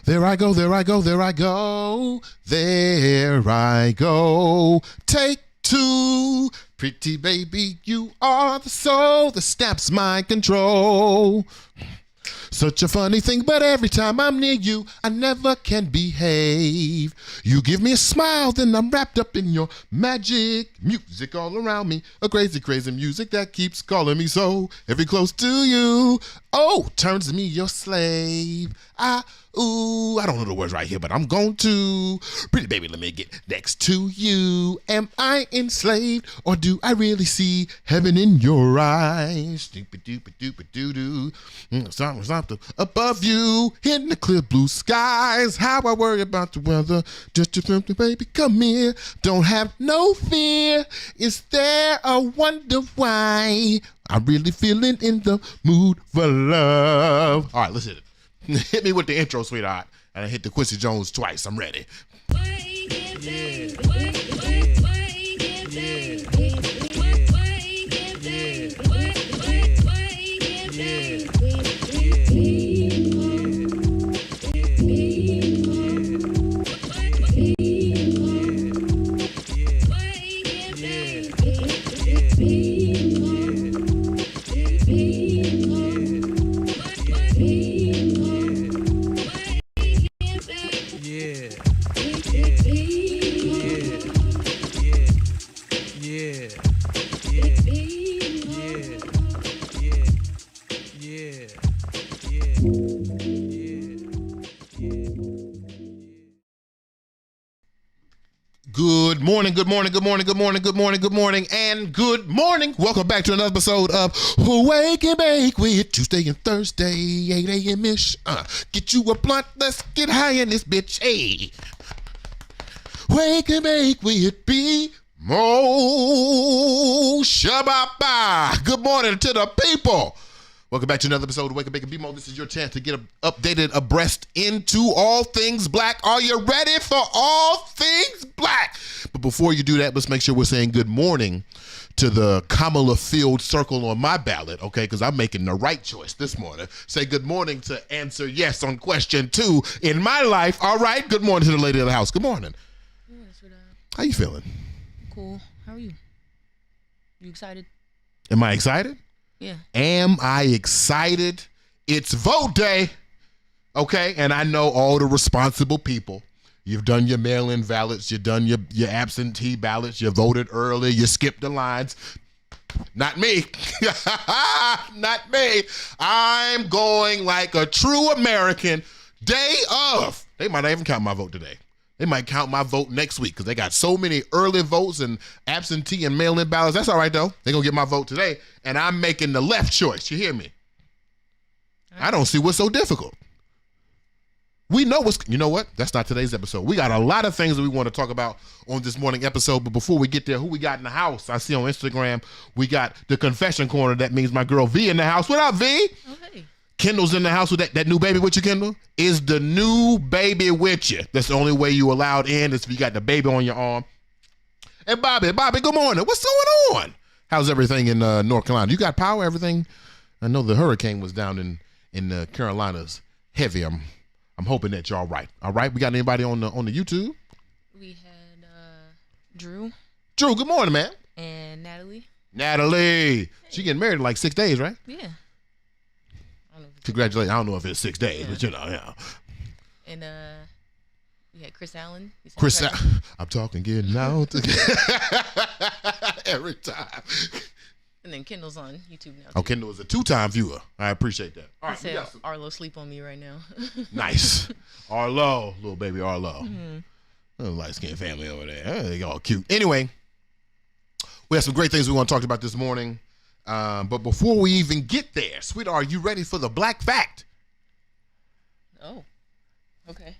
There I go, there I go, there I go, there I go. Take two. Pretty baby, you are the soul that snaps my control. Such a funny thing, but every time I'm near you, I never can behave. You give me a smile, then I'm wrapped up in your magic. Music all around me, a crazy, crazy music that keeps calling me so. Every close to you, oh, turns me your slave. I don't know the words right here, but I'm going to. Pretty baby, let me get next to you. Am I enslaved, or do I really see heaven in your eyes? Stupid, doopy, doopy, doo doo. Something above you in the clear blue skies. How I worry about the weather. Just a simple baby, come here. Don't have no fear. Is there a wonder why? I'm really feeling in the mood for love. All right, let's hit it. Hit me with the intro, sweetheart. And I hit the Quincy Jones twice. I'm ready. Good morning, good morning, good morning, good morning, good morning, good morning, and good morning. Welcome back to another episode of Wake and Bake with Tuesday and Thursday, 8 a.m.-ish. Get you a blunt, let's get high in this bitch. Hey. Wake and Bake with BeMo. Shabba. Good morning to the people. Welcome back to another episode of Wake and Bake with BeMo. This is your chance to get updated abreast into all things black. Are you ready for all things black? But before you do that, let's make sure we're saying good morning to the Kamala field circle on my ballot, okay? Because I'm making the right choice this morning. Say good morning to answer yes on question 2 in my life. All right, good morning to the lady of the house. Good morning. How you feeling? Cool. How are you? You excited? Am I excited? Yeah. Am I excited? It's vote day, okay? And I know all the responsible people. You've done your mail-in ballots. You've done your absentee ballots. You voted early. You skipped the lines. Not me. Not me. I'm going like a true American day of. They might not even count my vote today. They might count my vote next week because they got so many early votes and absentee and mail-in ballots. That's all right, though. They're going to get my vote today, and I'm making the left choice. You hear me? I don't see what's so difficult. We know you know what? That's not today's episode. We got a lot of things that we want to talk about on this morning episode, but before we get there, who we got in the house? I see on Instagram, we got the confession corner. That means my girl V in the house. What up, V? Oh, hey. Kendall's in the house with that new baby with you, Kendall? Is the new baby with you? That's the only way you allowed in is if you got the baby on your arm. And Bobby, good morning. What's going on? How's everything in North Carolina? You got power, everything? I know the hurricane was down in the Carolinas heavy. I'm hoping that you're all right. All right, we got anybody on the YouTube? We had Drew. Drew, good morning, man. And Natalie. Hey. She getting married in like 6 days, right? Yeah. Congratulations. I don't know if it's 6 days, but you know, yeah. And we had Chris Allen. I'm talking getting out every time. And then Kendall's on YouTube now. Oh, Kendall is a 2-time viewer. I appreciate that. All right, said Arlo sleep on me right now. Nice. Arlo, little baby Arlo. Mm-hmm. Little light-skinned family over there. They all cute. Anyway, we have some great things we want to talk about this morning. But before we even get there, sweetheart, are you ready for the black fact? Oh, okay.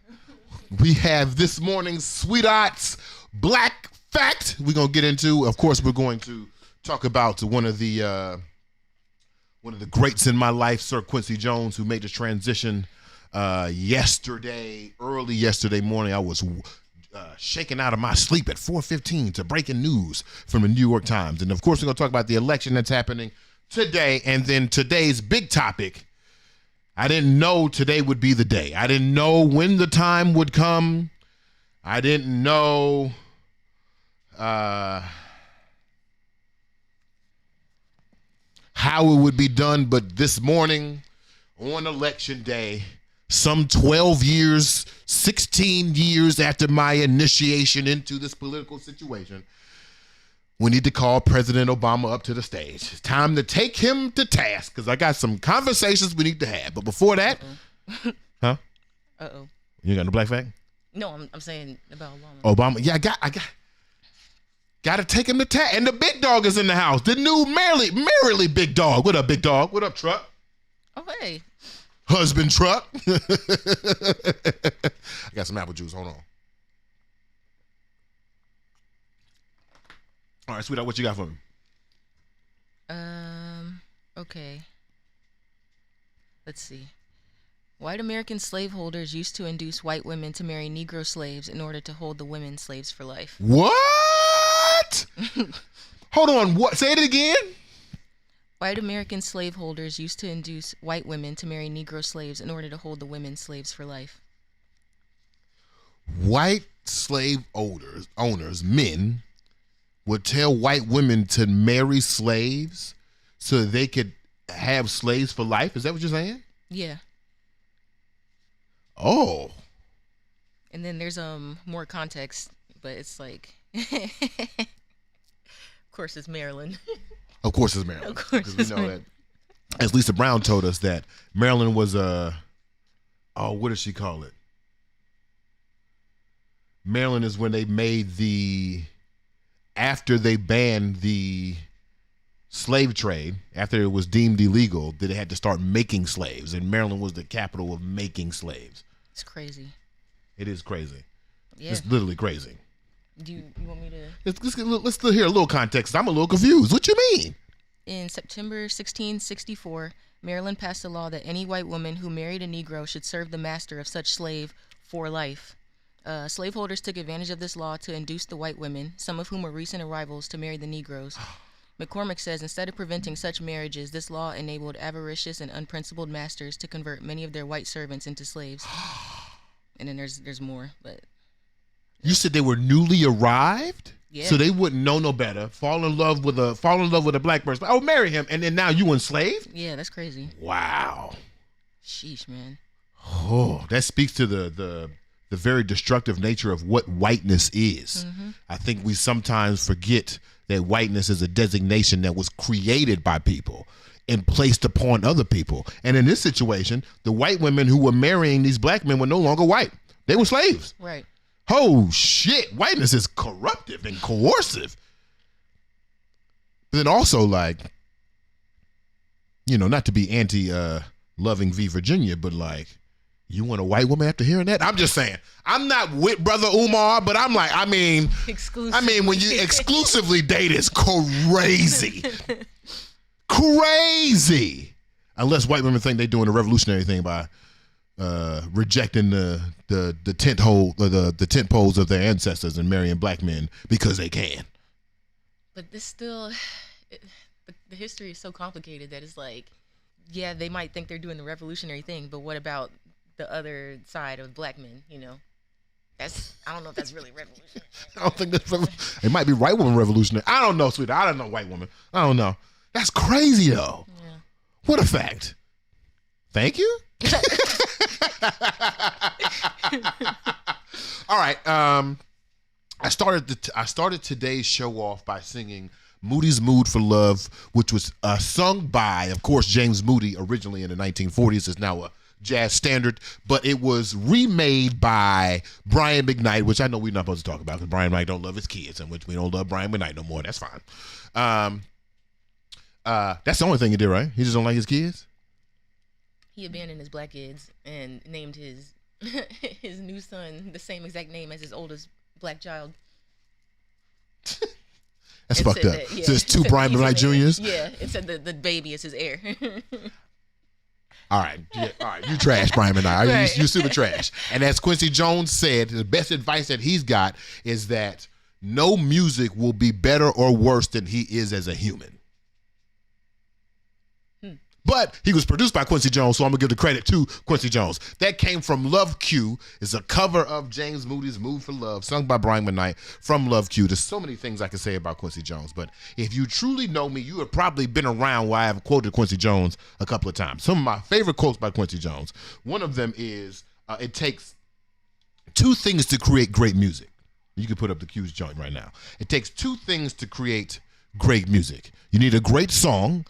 We have this morning's Sweethaht's black fact we're going to get into. Of course, we're going to talk about one of the greats in my life, Sir Quincy Jones, who made the transition early yesterday morning. I was shaken out of my sleep at 4:15 to breaking news from the New York Times. And of course, we're going to talk about the election that's happening today. And then today's big topic, I didn't know today would be the day. I didn't know when the time would come. I didn't know how it would be done, but this morning on election day, some 12 years, 16 years after my initiation into this political situation, we need to call President Obama up to the stage. It's time to take him to task because I got some conversations we need to have. But before that, huh? You got no black fact? No, I'm saying about Obama. Obama, yeah, I got to take him to task. And the big dog is in the house. The new merrily big dog. What up, big dog? What up, Truck? Oh, hey. Husband Truck. I got some apple juice. Hold on. All right, Sweetheart, what you got for me? Okay. Let's see. White American slaveholders used to induce white women to marry Negro slaves in order to hold the women slaves for life. What? Hold on. What? Say it again. White American slaveholders used to induce white women to marry Negro slaves in order to hold the women slaves for life. White slave owners, men, would tell white women to marry slaves so they could have slaves for life? Is that what you're saying? Yeah. Oh. And then there's more context, but it's like, of course it's Maryland. Of course it's Maryland. Of course because we know that, as Lisa Brown told us, that Maryland was what does she call it? Maryland is when they made after they banned the slave trade, after it was deemed illegal, that they had to start making slaves. And Maryland was the capital of making slaves. It's crazy. It is crazy. Yeah. It's literally crazy. Do you want me to? Let's hear a little context. I'm a little confused. What you mean? In September 1664, Maryland passed a law that any white woman who married a Negro should serve the master of such slave for life. Slaveholders took advantage of this law to induce the white women, some of whom were recent arrivals, to marry the Negroes. McCormick says instead of preventing such marriages, this law enabled avaricious and unprincipled masters to convert many of their white servants into slaves. And then there's more, but you said they were newly arrived, yeah. So they wouldn't know no better. Fall in love with a black person. Oh, marry him, and then now you enslaved? Yeah, that's crazy. Wow. Sheesh, man. Oh, that speaks to the very destructive nature of what whiteness is. Mm-hmm. I think we sometimes forget that whiteness is a designation that was created by people and placed upon other people. And in this situation, the white women who were marrying these black men were no longer white. They were slaves. Right. Oh, shit. Whiteness is corruptive and coercive. But then also, like, not to be anti-loving v. Virginia, but like, you want a white woman after hearing that? I'm just saying. I'm not with Brother Umar, but I'm like, when you exclusively date is crazy. Crazy. Unless white women think they're doing a revolutionary thing by rejecting the tent poles of their ancestors and marrying black men because they can. But this still, the history is so complicated that it's like, yeah, they might think they're doing the revolutionary thing, but what about the other side of black men? I don't know if that's really revolutionary. I don't think that's it might be white woman revolutionary. I don't know, sweetheart. I don't know white woman. I don't know. That's crazy though. Yeah. What a fact. Thank you. All right. I started today's show off by singing Moody's Mood for Love, which was sung by, of course, James Moody originally in the 1940s. It's now a jazz standard, but it was remade by Brian McKnight, which I know we're not supposed to talk about because Brian McKnight don't love his kids, and which we don't love Brian McKnight no more. That's fine. That's the only thing he did, right? He just don't like his kids? He abandoned his black kids and named his his new son the same exact name as his oldest black child. That's fucked up. That, yeah. So there's two Brian McKnight Juniors? Yeah, it said the baby is his heir. All right. Yeah, all right. You trash, Brian McKnight. Right. You super trash. And as Quincy Jones said, the best advice that he's got is that no music will be better or worse than he is as a human. But he was produced by Quincy Jones, so I'm going to give the credit to Quincy Jones. That came from Love Q. It's a cover of James Moody's Move for Love, sung by Brian McKnight from Love Q. There's so many things I can say about Quincy Jones, but if you truly know me, you have probably been around where I have quoted Quincy Jones a couple of times. Some of my favorite quotes by Quincy Jones, one of them is, it takes two things to create great music. You can put up the Q's joint right now. It takes two things to create great music. You need a great song,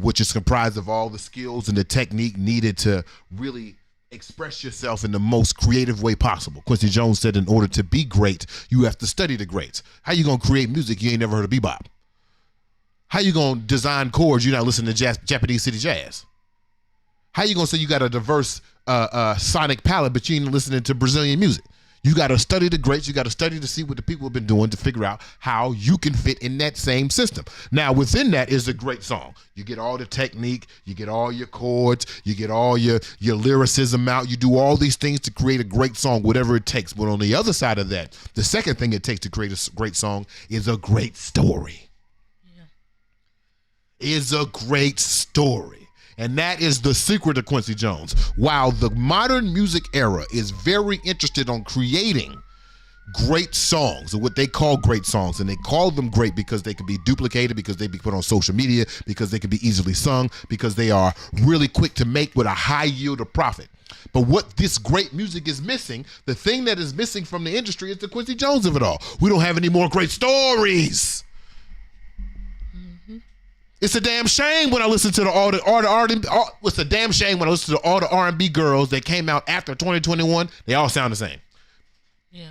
which is comprised of all the skills and the technique needed to really express yourself in the most creative way possible. Quincy Jones said in order to be great, you have to study the greats. How you gonna create music you ain't never heard of bebop? How you gonna design chords you're not listening to Japanese city jazz? How you gonna say you got a diverse sonic palette but you ain't listening to Brazilian music? You got to study the greats. You got to study to see what the people have been doing to figure out how you can fit in that same system. Now, within that is a great song. You get all the technique. You get all your chords. You get all your lyricism out. You do all these things to create a great song, whatever it takes. But on the other side of that, the second thing it takes to create a great song is a great story. Yeah. Is a great story. And that is the secret of Quincy Jones. While the modern music era is very interested on creating great songs, or what they call great songs, and they call them great because they can be duplicated, because they be put on social media, because they can be easily sung, because they are really quick to make with a high yield of profit. But what this great music is missing, the thing that is missing from the industry is the Quincy Jones of it all. We don't have any more great stories. It's a damn shame when I listen to it's a damn shame when I listen to all the R&B girls that came out after 2021. They all sound the same. Yeah.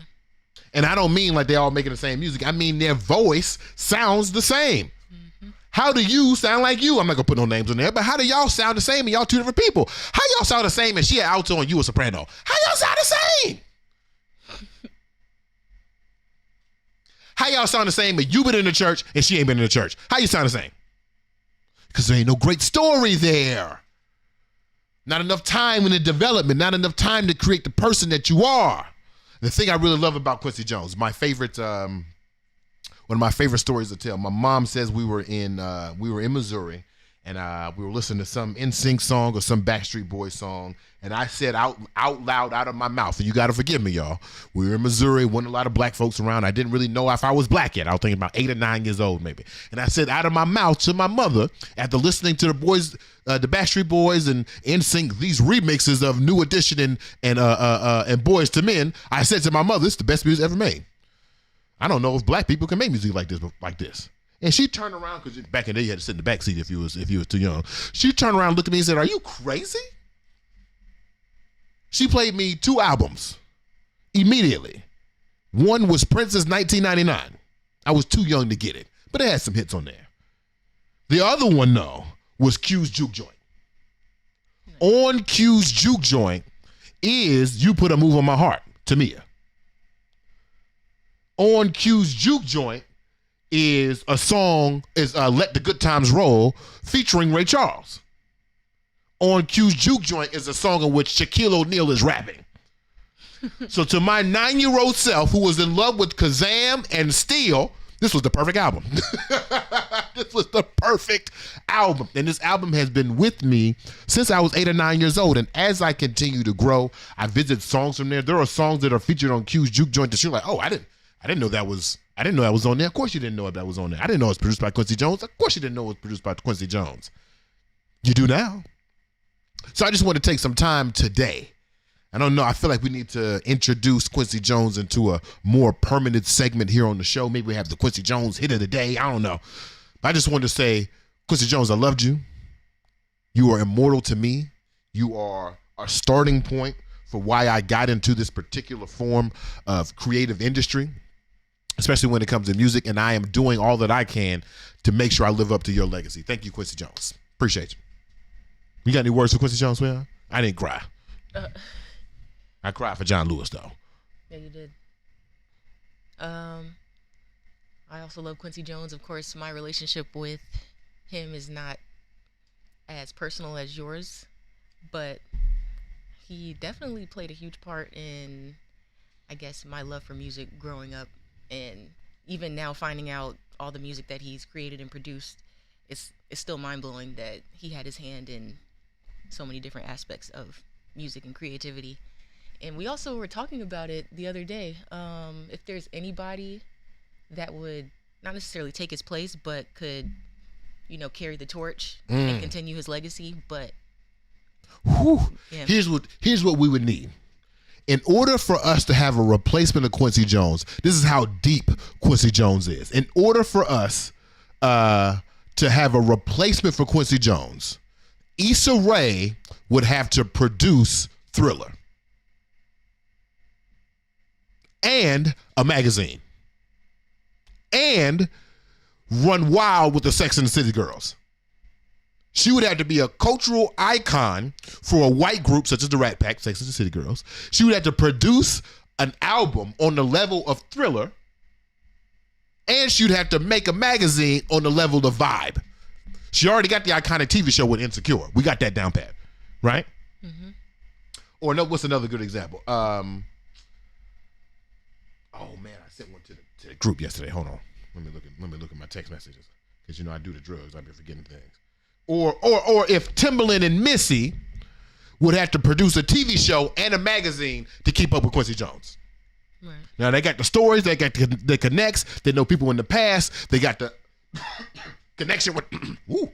And I don't mean like they all making the same music. I mean their voice sounds the same. Mm-hmm. How do you sound like you? I'm not gonna put no names on there, but how do y'all sound the same and y'all two different people? How y'all sound the same and she an alto and you a soprano? How y'all sound the same? How y'all sound the same and you been in the church and she ain't been in the church? How you sound the same? Because there ain't no great story there. Not enough time in the development, not enough time to create the person that you are. The thing I really love about Quincy Jones, my favorite, one of my favorite stories to tell. My mom says we were in Missouri, and we were listening to some NSYNC song or some Backstreet Boys song, and I said out loud out of my mouth, and you got to forgive me, y'all. We were in Missouri, wasn't a lot of black folks around. I didn't really know if I was black yet. I was thinking about 8 or 9 years old maybe. And I said out of my mouth to my mother, after listening to the boys, the Backstreet Boys and NSYNC, these remixes of New Edition and Boys to Men, I said to my mother, it's the best music ever made. I don't know if black people can make music like this. And she turned around, because back in the day you had to sit in the back seat if you was too young. She turned around, looked at me and said, "Are you crazy?" She played me 2 albums immediately. One was Prince's 1999. I was too young to get it, but it had some hits on there. The other one, though, was Q's Juke Joint. On Q's Juke Joint is You Put a Move on My Heart, Tamia. On Q's Juke Joint is a song, Let the Good Times Roll, featuring Ray Charles. On Q's Juke Joint is a song in which Shaquille O'Neal is rapping. So to my 9-year-old self who was in love with Kazam and Steel, this was the perfect album. This was the perfect album. And this album has been with me since I was 8 or 9 years old. And as I continue to grow, I visit songs from there. There are songs that are featured on Q's Juke Joint that you're like, oh, I didn't know that was on there. Of course you didn't know that was on there. I didn't know it was produced by Quincy Jones. Of course you didn't know it was produced by Quincy Jones. You do now. So I just want to take some time today. I don't know. I feel like we need to introduce Quincy Jones into a more permanent segment here on the show. Maybe we have the Quincy Jones hit of the day. I don't know. But I just wanted to say, Quincy Jones, I loved you. You are immortal to me. You are a starting point for why I got into this particular form of creative industry, especially when it comes to music. And I am doing all that I can to make sure I live up to your legacy. Thank you, Quincy Jones. Appreciate you. You got any words for Quincy Jones, man? I didn't cry. I cried for John Lewis, though. Yeah, you did. I also love Quincy Jones. Of course, my relationship with him is not as personal as yours, but he definitely played a huge part in, I guess, my love for music growing up, and even now finding out all the music that he's created and produced it's still mind blowing that he had his hand in so many different aspects of music and creativity. And we also were talking about it the other day. If there's anybody that would not necessarily take his place, but could, carry the torch and continue his legacy. But yeah. Here's what we would need. In order for us to have a replacement of Quincy Jones, this is how deep Quincy Jones is. In order for us to have a replacement for Quincy Jones, Issa Rae would have to produce Thriller and a magazine and run wild with the Sex and the City girls. She would have to be a cultural icon for a white group such as the Rat Pack, Sex and the City girls. She would have to produce an album on the level of Thriller, and she'd have to make a magazine on the level of Vibe. She already got the iconic TV show with Insecure. We got that down pat, right? Mm-hmm. Or no, what's another good example? Oh man, I sent one to the group yesterday. Hold on, let me look at my text messages because I do the drugs. I've been forgetting things. Or if Timbaland and Missy would have to produce a TV show and a magazine to keep up with Quincy Jones. Right. Now they got the stories, they got the connects, they know people in the past, they got the connection with the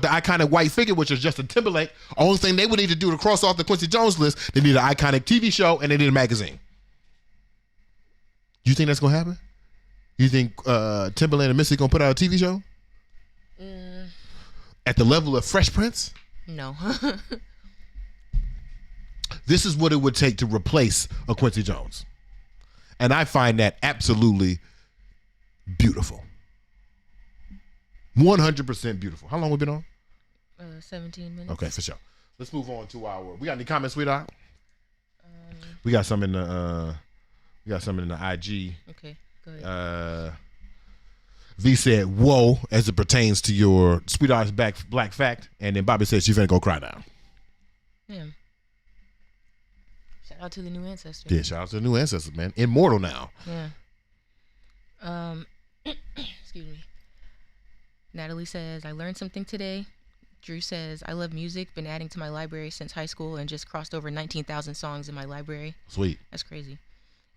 iconic white figure, which is Justin Timberlake. Only thing they would need to do to cross off the Quincy Jones list, they need an iconic TV show and they need a magazine. You think that's gonna happen? You think Timbaland and Missy gonna put out a TV show? At the level of Fresh Prince? No. This is what it would take to replace a Quincy Jones. And I find that absolutely beautiful. 100% beautiful. How long we been on? 17 minutes. Okay, for sure. Let's move on to we got any comments, Sweethaht? We got some in the IG. Okay, go ahead. V said, whoa, as it pertains to your Sweethaht's black fact. And then Bobby said she finna go cry now. Yeah. Shout out to the new ancestor. Yeah, shout out to the new ancestor, man. Immortal now. Yeah. Excuse me. Natalie says, I learned something today. Drew says, I love music. Been adding to my library since high school and just crossed over 19,000 songs in my library. Sweet. That's crazy.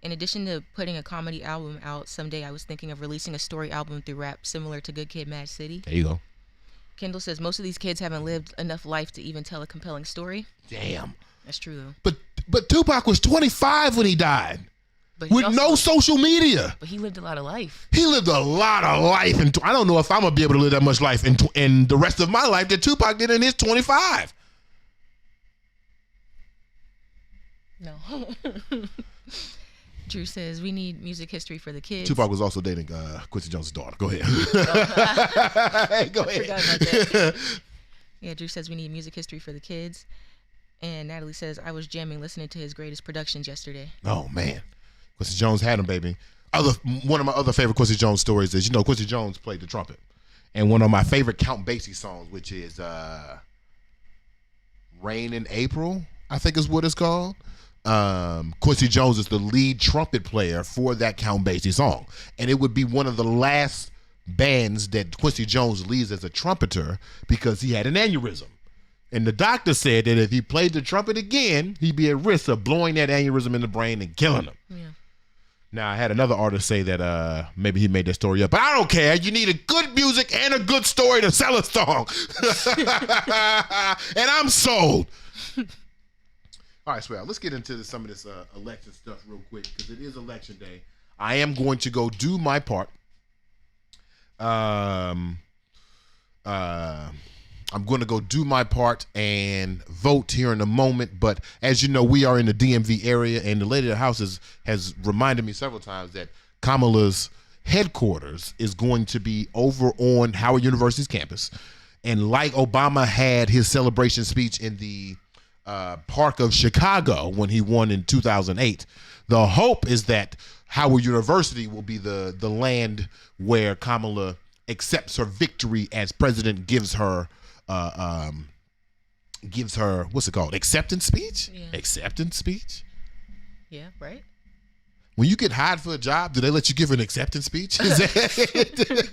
In addition to putting a comedy album out, someday I was thinking of releasing a story album through rap similar to Good Kid, Mad City. There you go. Kendall says, most of these kids haven't lived enough life to even tell a compelling story. Damn. That's true, though. But Tupac was 25 when he died. With no social media. But he lived a lot of life. He lived a lot of life. And I don't know if I'm going to be able to live that much life in the rest of my life that Tupac did in his 25. No. Drew says, we need music history for the kids. Tupac was also dating Quincy Jones' daughter. Go ahead. Go ahead. I forgot about that. Yeah, Drew says we need music history for the kids. And Natalie says, I was jamming listening to his greatest productions yesterday. Oh, man. Quincy Jones had him, baby. One of my other favorite Quincy Jones stories is, Quincy Jones played the trumpet. And one of my favorite Count Basie songs, which is Rain in April, I think is what it's called. Quincy Jones is the lead trumpet player for that Count Basie song. And it would be one of the last bands that Quincy Jones leads as a trumpeter because he had an aneurysm. And the doctor said that if he played the trumpet again, he'd be at risk of blowing that aneurysm in the brain and killing him. Yeah. Now, I had another artist say that maybe he made that story up, but I don't care. You need a good music and a good story to sell a song. And I'm sold. All right, Swell, let's get into some of this election stuff real quick because it is election day. I am going to go do my part. I'm going to go do my part and vote here in a moment. But as you know, we are in the DMV area, and the lady of the house has reminded me several times that Kamala's headquarters is going to be over on Howard University's campus. And like Obama had his celebration speech in the Park of Chicago when he won in 2008, the hope is that Howard University will be the land where Kamala accepts her victory as president, gives her what's it called? Acceptance speech? Yeah. Acceptance speech? Yeah, right. When you get hired for a job, do they let you give an acceptance speech? Is that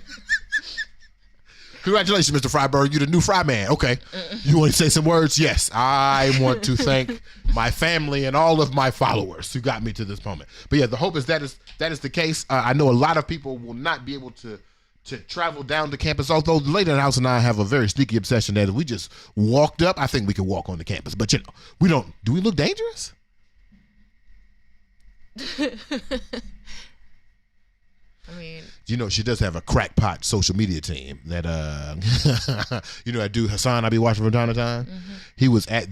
Congratulations, Mr. Freiberg. You're the new Fry Man. Okay. You want to say some words? Yes. I want to thank my family and all of my followers who got me to this moment. But yeah, the hope is that is the case. I know a lot of people will not be able to travel down to campus, although the lady in the house and I have a very sneaky obsession that if we just walked up, I think we could walk on the campus. But we don't. Do we look dangerous? I mean, she does have a crackpot social media team that that dude Hassan I be watching from time to time. Mm-hmm. He was at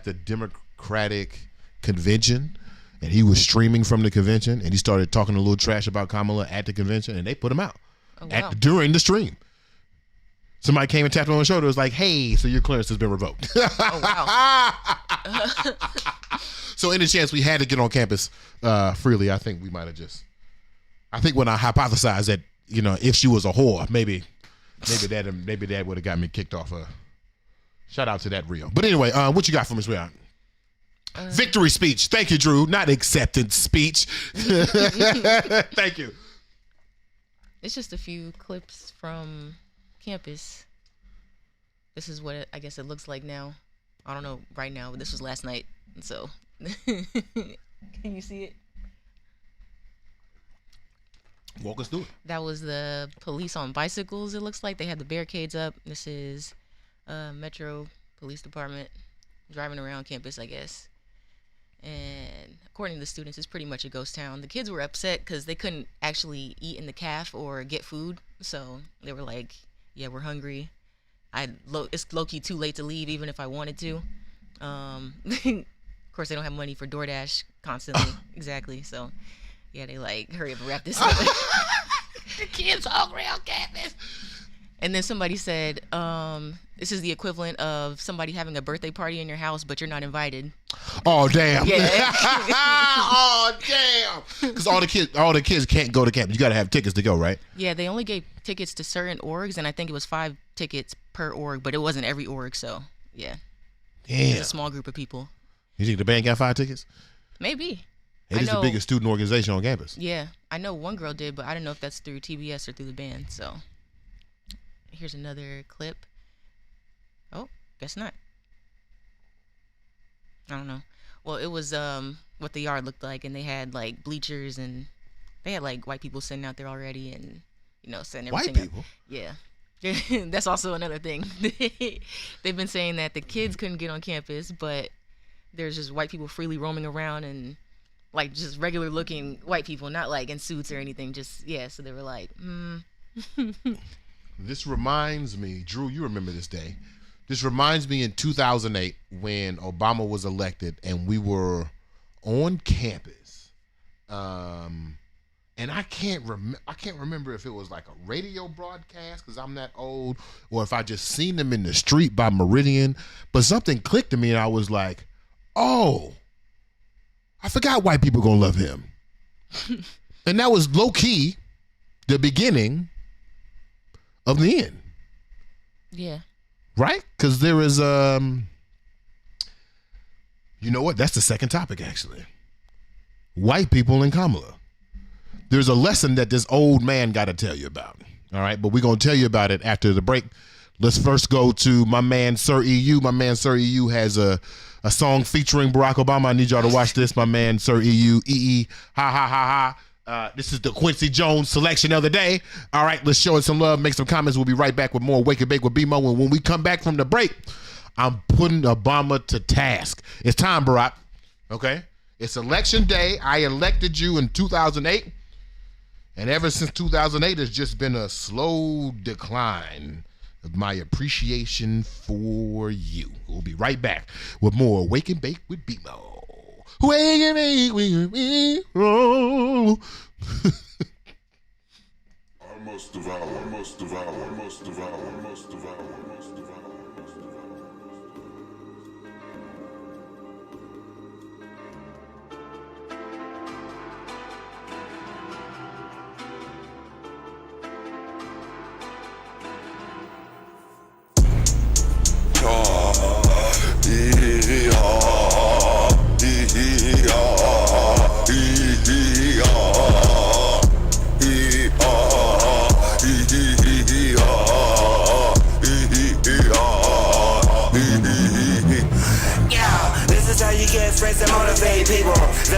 the Democratic convention, and he was streaming from the convention, and he started talking a little trash about Kamala at the convention, and they put him out during the stream. Somebody came and tapped him on the shoulder. Was like, "Hey, so your clearance has been revoked." Oh wow. So any chance we had to get on campus freely, I think we might have just. I think when I hypothesized that if she was a whore, maybe that would have got me kicked off. Shout out to that Rio. But anyway, what you got for me, Sweethaht? Victory speech. Thank you, Drew. Not acceptance speech. Thank you. It's just a few clips from campus. This is what I guess it looks like now. I don't know right now, but this was last night. So, can you see it? Walk us through it. That was the police on bicycles, it looks like. They had the barricades up. This is Metro Police Department driving around campus, I guess. And according to the students, it's pretty much a ghost town. The kids were upset because they couldn't actually eat in the caf or get food. So they were like, yeah, we're hungry. It's low-key too late to leave, even if I wanted to. Of course, they don't have money for DoorDash constantly. Exactly. So, yeah, they like, hurry up and wrap this up. The kids hungry on campus. And then somebody said, this is the equivalent of somebody having a birthday party in your house, but you're not invited. Oh, damn. Yeah. Oh, damn. Because all the kids can't go to campus. You got to have tickets to go, right? Yeah, they only gave tickets to certain orgs, and I think it was 5 tickets per org, but it wasn't every org, so, yeah. Damn. It's a small group of people. You think the band got 5 tickets? Maybe. It is the biggest student organization on campus. Yeah. I know one girl did, but I don't know if that's through TBS or through the band. So here's another clip. Oh, guess not. I don't know. Well, it was what the yard looked like, and they had like bleachers, and they had like white people sitting out there already, and setting everything white people? up. Yeah. That's also another thing. They've been saying that the kids couldn't get on campus, but there's just white people freely roaming around, and like just regular looking white people, not like in suits or anything. Just, yeah. So they were like, This reminds me, Drew, you remember this day. This reminds me in 2008 when Obama was elected and we were on campus. And I can't remember if it was like a radio broadcast because I'm that old, or if I just seen them in the street by Meridian. But something clicked to me and I was like, oh, I forgot white people gonna love him. And that was low key the beginning of the end. Yeah. Right? Because there is you know what? That's the second topic actually. White people and Kamala. There's a lesson that this old man got to tell you about. All right, but we're going to tell you about it after the break. Let's first go to my man, Sir EU. My man, Sir EU, has a song featuring Barack Obama. I need y'all to watch this. My man, Sir EU, ha, ha, ha, ha. This is the Quincy Jones selection of the day. All right, let's show it some love, make some comments. We'll be right back with more Wake and Bake with BeMo. And when we come back from the break, I'm putting Obama to task. It's time, Barack. Okay? It's election day. I elected you in 2008. And ever since 2008, it's just been a slow decline of my appreciation for you. We'll be right back with more Wake and Bake with BeMo. Wake and Bake with BeMo. I must devour, I must devour, I must devour, I must devour, I must devour.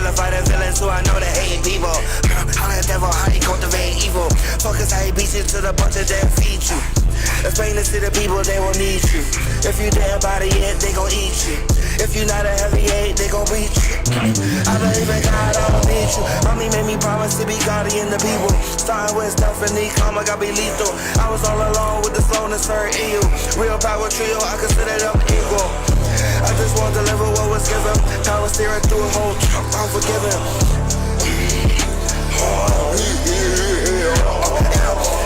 Vilify the villains who I know that hate people. How the devil, how he cultivate evil. Focus how he beats you to the bunch of that feed you. Explain this to the people, they will need you. If you damn body it, they gon' eat you. If you not a heavyweight, they gon' beat you. I believe in God, I don't need you. Mommy made me promise to be guardian the people. Starting with Stephanie, Kamala got be lethal. I was all alone with the slowness, her EU. Real power trio, I consider them equal. I just want to deliver what was given. Power steering through a whole truck, I'm forgiven.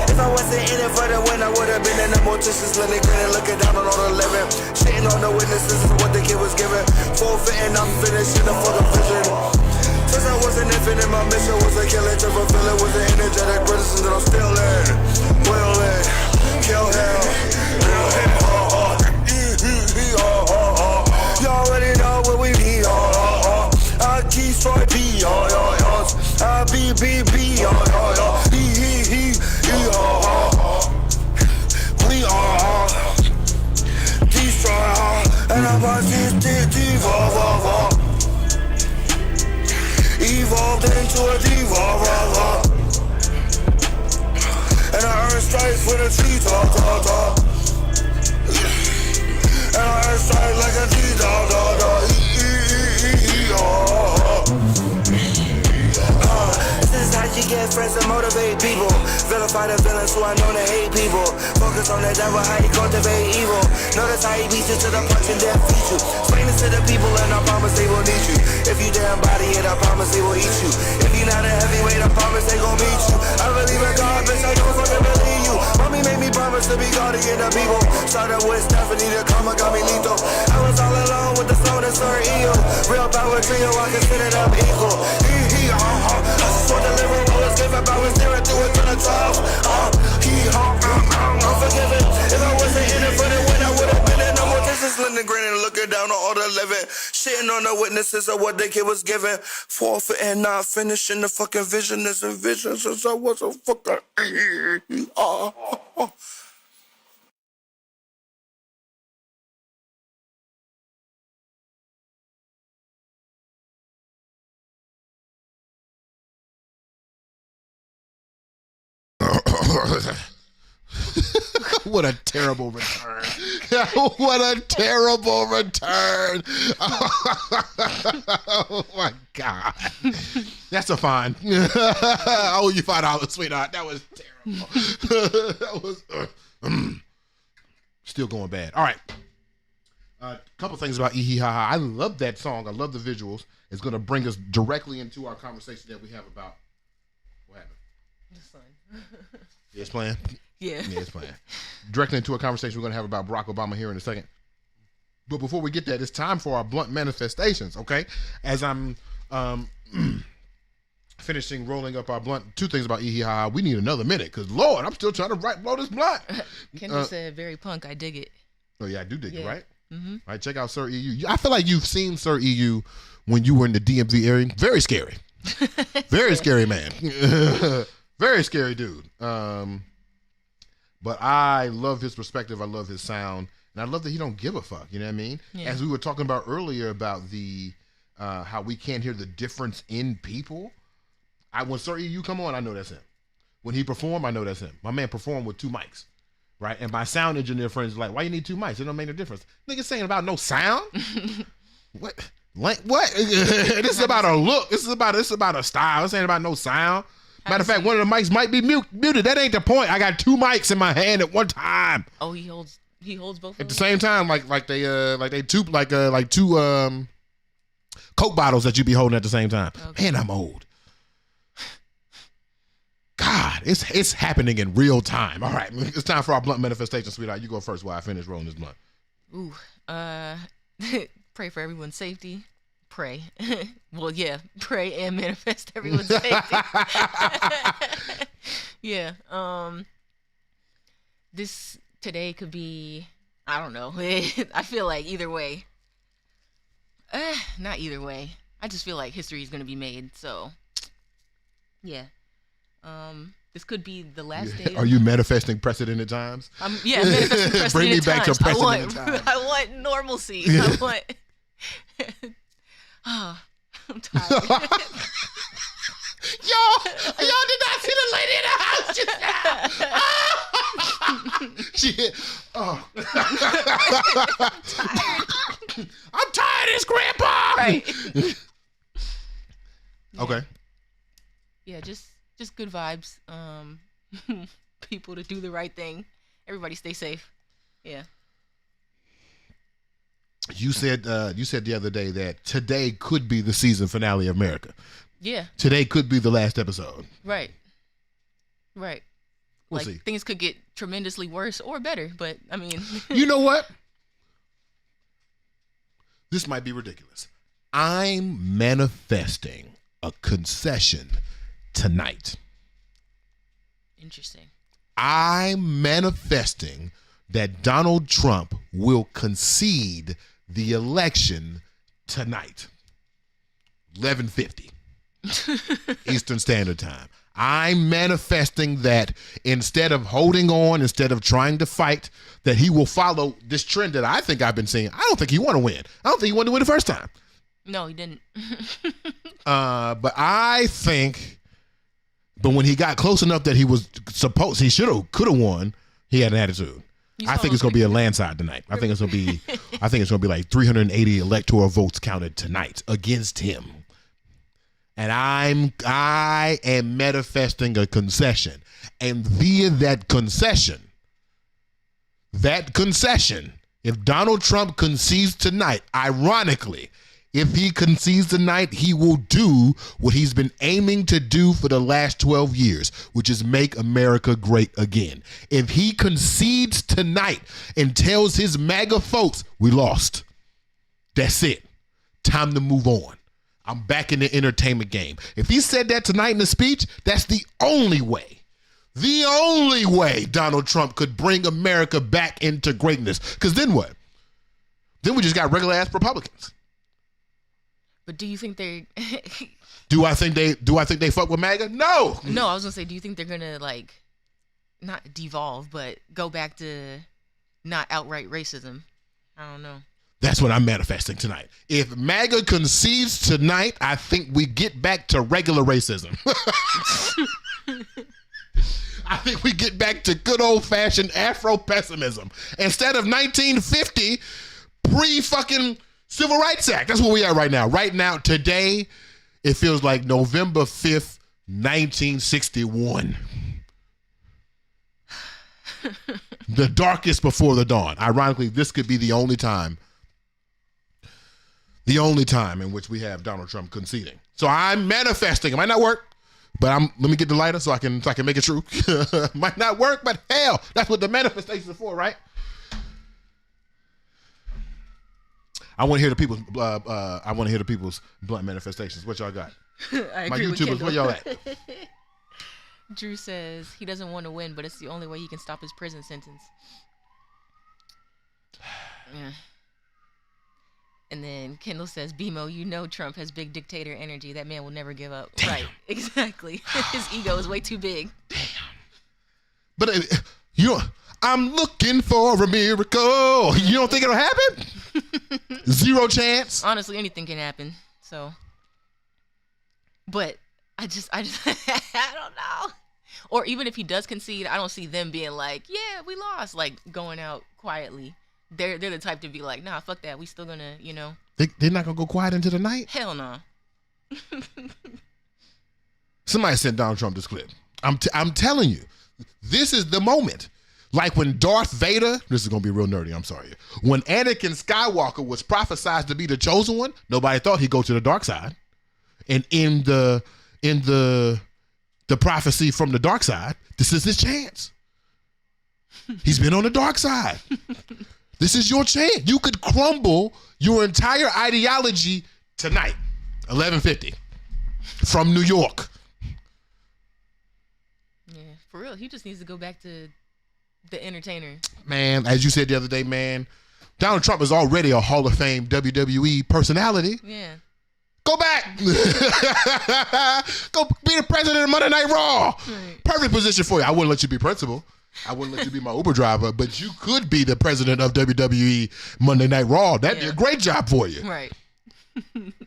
If I wasn't in it for the win, I would've been in the mortician's clinic, grinning, looking down on all the living. Shitting on the witnesses is what the kid was given. Forfeiting, I'm finishing the fucking vision. Since I was an infant and my mission was a killing to fulfill it. Was an energetic criticism that I'm still in. Will it, kill him, kill him. You already know what we be. I keep Troy B. I be. We are destroy, and I watch this evolve. Evolved into a devolve. And I earn stripes with a tree talk. And I earn stripes like a G-dog. This is how you get friends and motivate people. Vilify the villains who I know that hate people. Focus on the devil, how he cultivate evil. Notice how he beats you to the punch and then feed you. Explain this to the people and I promise they will need you. If you damn body it, I promise they will eat you. If you not a heavyweight, I promise they gon' beat you. I believe in God, bitch, I don't fucking believe you. Mommy made me promise to be guardian the people. Started with Stephanie, the karma got me lethal. I was all alone with the slowness, her EU. Real power trio, I consider them equal. I just want to deliver what was given. I was there and through it to the 12. I'm forgiven. If I wasn't in it for the win, I would've been in the mortician's London grinning, looking down on all the living. Shitting on the witnesses of what the kid was given. Forfeiting, not finishing the fucking vision. This and vision since I was a fucking What a terrible return. What a terrible return. Oh my God. That's a fine. I owe you $5, sweetheart. That was terrible. That was still going bad. All right. A couple things about Ihi Haha. I love that song. I love the visuals. It's going to bring us directly into our conversation that we have about what happened. Just fine. It's playing? Yeah. Yeah, it's playing. Directly into a conversation we're going to have about Barack Obama here in a second. But before we get that, it's time for our blunt manifestations, okay? As I'm finishing rolling up our blunt, two things about Ihi Haha. We need another minute because, Lord, I'm still trying to blow this blunt. Kendra said, very punk, I dig it. Oh, yeah, I do dig it, right? Mm-hmm. All right, check out Sir EU. I feel like you've seen Sir EU when you were in the DMV area. Very scary. Very scary man. Very scary dude. But I love his perspective. I love his sound. And I love that he don't give a fuck. You know what I mean? Yeah. As we were talking about earlier about the how we can't hear the difference in people. When Sir EU come on, I know that's him. When he perform, I know that's him. My man performed with 2 mics. Right? And my sound engineer friends are like, why you need 2 mics? It don't make no difference. Niggas saying about no sound? What? What? This is about a look. This is about a style. This ain't about no sound. Matter of fact, one of the mics might be muted. That ain't the point. I got 2 mics in my hand at one time. Oh, he holds both at the same time, like two Coke bottles that you be holding at the same time. Okay. Man, I'm old. God, it's happening in real time. All right, it's time for our blunt manifestation, sweetheart. You go first while I finish rolling this blunt. Ooh, pray for everyone's safety. Pray. Well, yeah, pray and manifest everyone's safety. Yeah. This today could be, I don't know. I feel like either way. Not either way. I just feel like history is going to be made. So, yeah. This could be the last day. Are you manifesting precedented times? Yeah, manifesting precedented Bring me back times. to precedented times. I want normalcy. Yeah. I want. I'm tired. Y'all did not see the lady in the house just now. She hit. Oh. I'm tired of this, Grandpa. Right. Okay. Yeah, just good vibes. People to do the right thing. Everybody stay safe. Yeah. You said the other day that today could be the season finale of America. Yeah. Today could be the last episode. Right. We'll see. Things could get tremendously worse or better, but I mean. You know what? This might be ridiculous. I'm manifesting a concession tonight. Interesting. I'm manifesting that Donald Trump will concede the election tonight. 11:50 Eastern Standard Time. I'm manifesting that instead of holding on, instead of trying to fight, that he will follow this trend that I think I've been seeing. I don't think he want to win. I don't think he wanted to win the first time. No, he didn't. But I think, but when he got close enough that he could have won, he had an attitude. I think it's going to be a landslide tonight. I think it's going to be like 380 electoral votes counted tonight against him. And I am manifesting a concession. And via that concession, if Donald Trump concedes tonight, ironically, if he concedes tonight, he will do what he's been aiming to do for the last 12 years, which is make America great again. If he concedes tonight and tells his MAGA folks, we lost. That's it. Time to move on. I'm back in the entertainment game. If he said that tonight in the speech, that's the only way Donald Trump could bring America back into greatness. Because then what? Then we just got regular ass Republicans. But do you think they? Do I think they fuck with MAGA? No. No, I was gonna say, do you think they're gonna not devolve, but go back to not outright racism? I don't know. That's what I'm manifesting tonight. If MAGA concedes tonight, I think we get back to regular racism. I think we get back to good old-fashioned Afro-pessimism. Instead of 1950, pre-fucking Civil Rights Act. That's where we are right now. Right now, today, it feels like November 5th, 1961. The darkest before the dawn. Ironically, this could be the only time in which we have Donald Trump conceding. So I'm manifesting. It might not work, but let me get the lighter so I can make it true. Might not work, but hell, that's what the manifestations are for, right? I want to hear the people's blunt manifestations. What y'all got? I My agree with YouTubers, Kendall. where y'all at? Drew says he doesn't want to win, but it's the only way he can stop his prison sentence. Yeah. And then Kendall says, BeMo, you know Trump has big dictator energy. That man will never give up. Damn. Right, exactly. His ego is way too big. Damn. But I'm looking for a miracle. You don't think it'll happen? Zero chance. Honestly, anything can happen. So, but I just I don't know. Or even if he does concede, I don't see them being like, yeah, we lost, like going out quietly. They're the type to be like, nah, fuck that. We still gonna, They're not gonna go quiet into the night? Hell no. Somebody sent Donald Trump this clip. I'm telling you, this is the moment. Like when Darth Vader, this is gonna be real nerdy, I'm sorry. When Anakin Skywalker was prophesied to be the chosen one, nobody thought he'd go to the dark side. And in the prophecy from the dark side, this is his chance. He's been on the dark side. This is your chance. You could crumble your entire ideology tonight, 11:50, from New York. Yeah, for real. He just needs to go back to the entertainer. Man, as you said the other day, man, Donald Trump is already a Hall of Fame WWE personality. Yeah. Go back. Go be the president of Monday Night Raw. Right. Perfect position for you. I wouldn't let you be principal. I wouldn't let you be my Uber driver, but you could be the president of WWE Monday Night Raw. That'd be a great job for you. Right.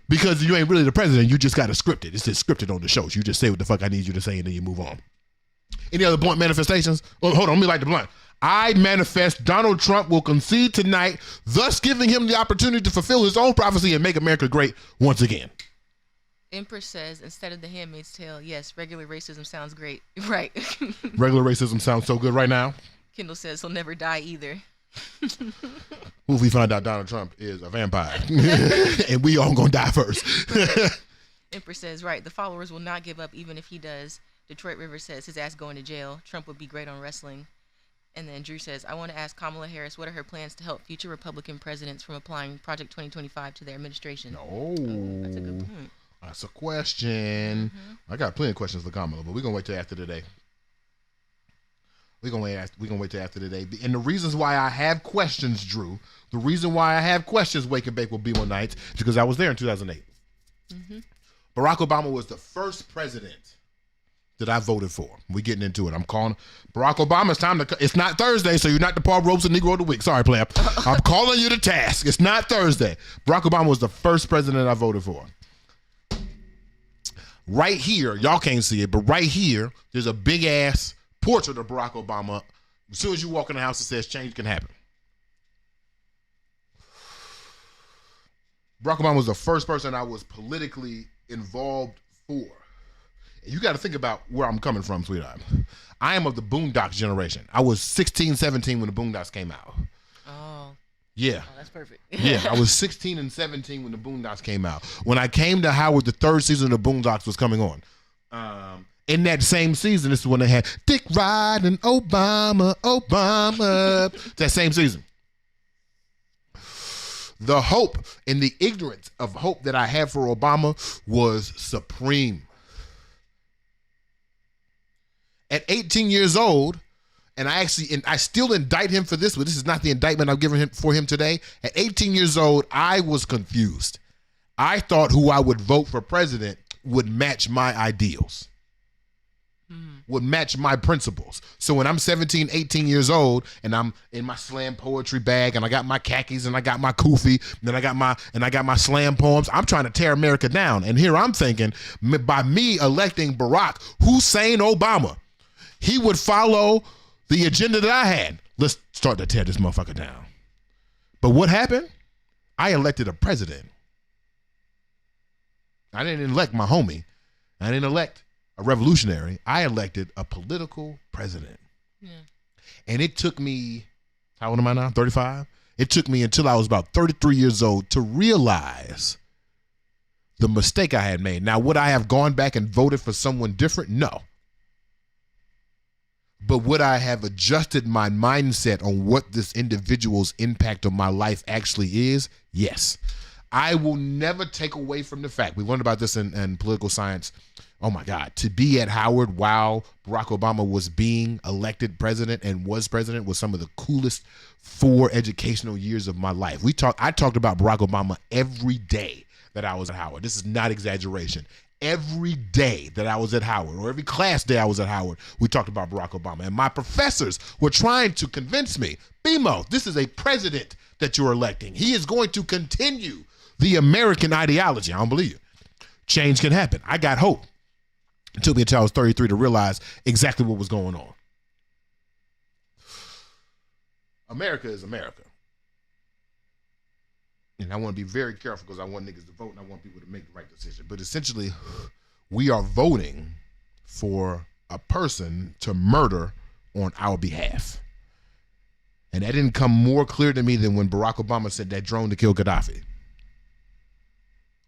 Because you ain't really the president. You just got to script it. It's just scripted on the shows. You just say what the fuck I need you to say and then you move on. Any other blunt manifestations? Oh, hold on, let me light the blunt. I manifest Donald Trump will concede tonight, thus giving him the opportunity to fulfill his own prophecy and make America great once again. Empress says, instead of The Handmaid's Tale, yes, regular racism sounds great. Right. Regular racism sounds so good right now. Kendall says he'll never die either. What if we find out Donald Trump is a vampire? And we all gonna die first. Empress says, right, the followers will not give up even if he does. Detroit River says his ass going to jail. Trump would be great on wrestling. And then Drew says, I want to ask Kamala Harris, what are her plans to help future Republican presidents from applying Project 2025 to their administration? Oh, that's a good point. That's a question. I got plenty of questions for Kamala, but we're going to wait till after today. We're going to wait till after today. And the reasons why I have questions, Drew, the reason why I have questions, Wake and Bake with BeMo Nights, is because I was there in 2008. Barack Obama was the first president that I voted for. We getting into it. I'm calling Barack Obama. It's time to. It's not Thursday, so you're not the Paul Robeson Negro of the Week. Sorry, player. I'm calling you to task. It's not Thursday. Barack Obama was the first president I voted for. Right here, y'all can't see it, but right here, there's a big ass portrait of Barack Obama. As soon as you walk in the house, it says change can happen. Barack Obama was the first person I was politically involved for. You got to think about where I'm coming from, sweetheart. I am of the Boondocks generation. I was 16, 17 when the Boondocks came out. Oh. Yeah. Oh, that's perfect. Yeah, I was 16 and 17 when the Boondocks came out. When I came to Howard, the third season of the Boondocks was coming on. In that same season, this is when they had Dick Riding, Obama. That same season. The hope and the ignorance of hope that I had for Obama was supreme. At 18 years old, and I still indict him for this, but this is not the indictment I'm giving him for him today. At 18 years old, I was confused. I thought who I would vote for president would match my ideals, would match my principles. So when I'm 17, 18 years old, and I'm in my slam poetry bag, and I got my khakis, and I got my kufi, and then I got my slam poems, I'm trying to tear America down. And here I'm thinking, by me electing Barack Hussein Obama, he would follow the agenda that I had. Let's start to tear this motherfucker down. But what happened? I elected a president. I didn't elect my homie. I didn't elect a revolutionary. I elected a political president. Yeah. And it took me, how old am I now? 35? It took me until I was about 33 years old to realize the mistake I had made. Now, would I have gone back and voted for someone different? No. But would I have adjusted my mindset on what this individual's impact on my life actually is? Yes. I will never take away from the fact, we learned about this in political science, oh my God, to be at Howard while Barack Obama was being elected president and was president was some of the coolest 4 educational years of my life. I talked about Barack Obama every day that I was at Howard. This is not exaggeration. Every day that I was at Howard, or every class day I was at Howard, we talked about Barack Obama. And my professors were trying to convince me, BeMo, this is a president that you're electing. He is going to continue the American ideology. I don't believe you. Change can happen. I got hope. It took me until I was 33 to realize exactly what was going on. America is America. And I want to be very careful because I want niggas to vote and I want people to make the right decision. But essentially, we are voting for a person to murder on our behalf. And that didn't come more clear to me than when Barack Obama sent that drone to kill Gaddafi.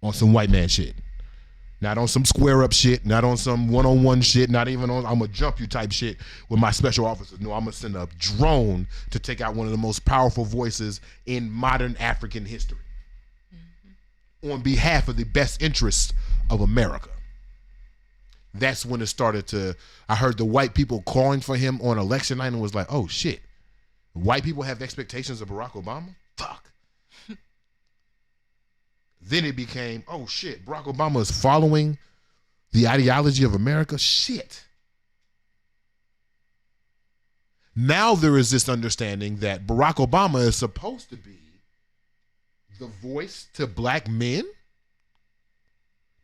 On some white man shit. Not on some square up shit, not on some one-on-one shit, not even on I'm gonna jump you type shit with my special officers. No, I'm gonna send a drone to take out one of the most powerful voices in modern African history. On behalf of the best interests of America. That's when it started to, I heard the white people calling for him on election night and was like, oh shit, white people have expectations of Barack Obama? Fuck. Then it became, oh shit, Barack Obama is following the ideology of America? Shit. Now there is this understanding that Barack Obama is supposed to be the voice to black men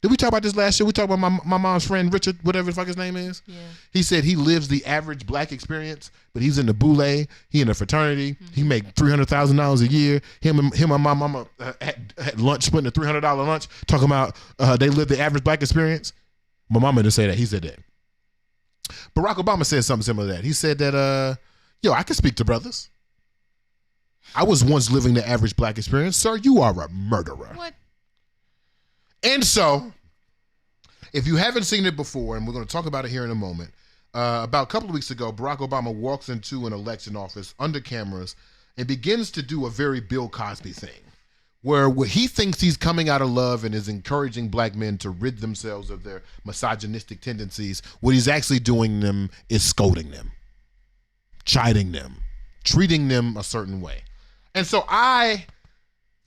Did we talk about this last year? We talked about my mom's friend Richard, whatever the fuck his name is. Yeah. He said he lives the average black experience, but he's in the boule. He in a fraternity. He make $300,000 a year. Him and my mama had lunch, splitting a $300 lunch, talking about they live the average black experience. My mama didn't say that. He said that. Barack Obama said something similar to that. He said that, yo, I can speak to brothers. I was once living the average black experience. Sir, you are a murderer. What? And so, if you haven't seen it before, and we're going to talk about it here in a moment, about a couple of weeks ago, Barack Obama walks into an election office under cameras and begins to do a very Bill Cosby thing, where he thinks he's coming out of love and is encouraging black men to rid themselves of their misogynistic tendencies. What he's actually doing them is scolding them, chiding them, treating them a certain way. And so I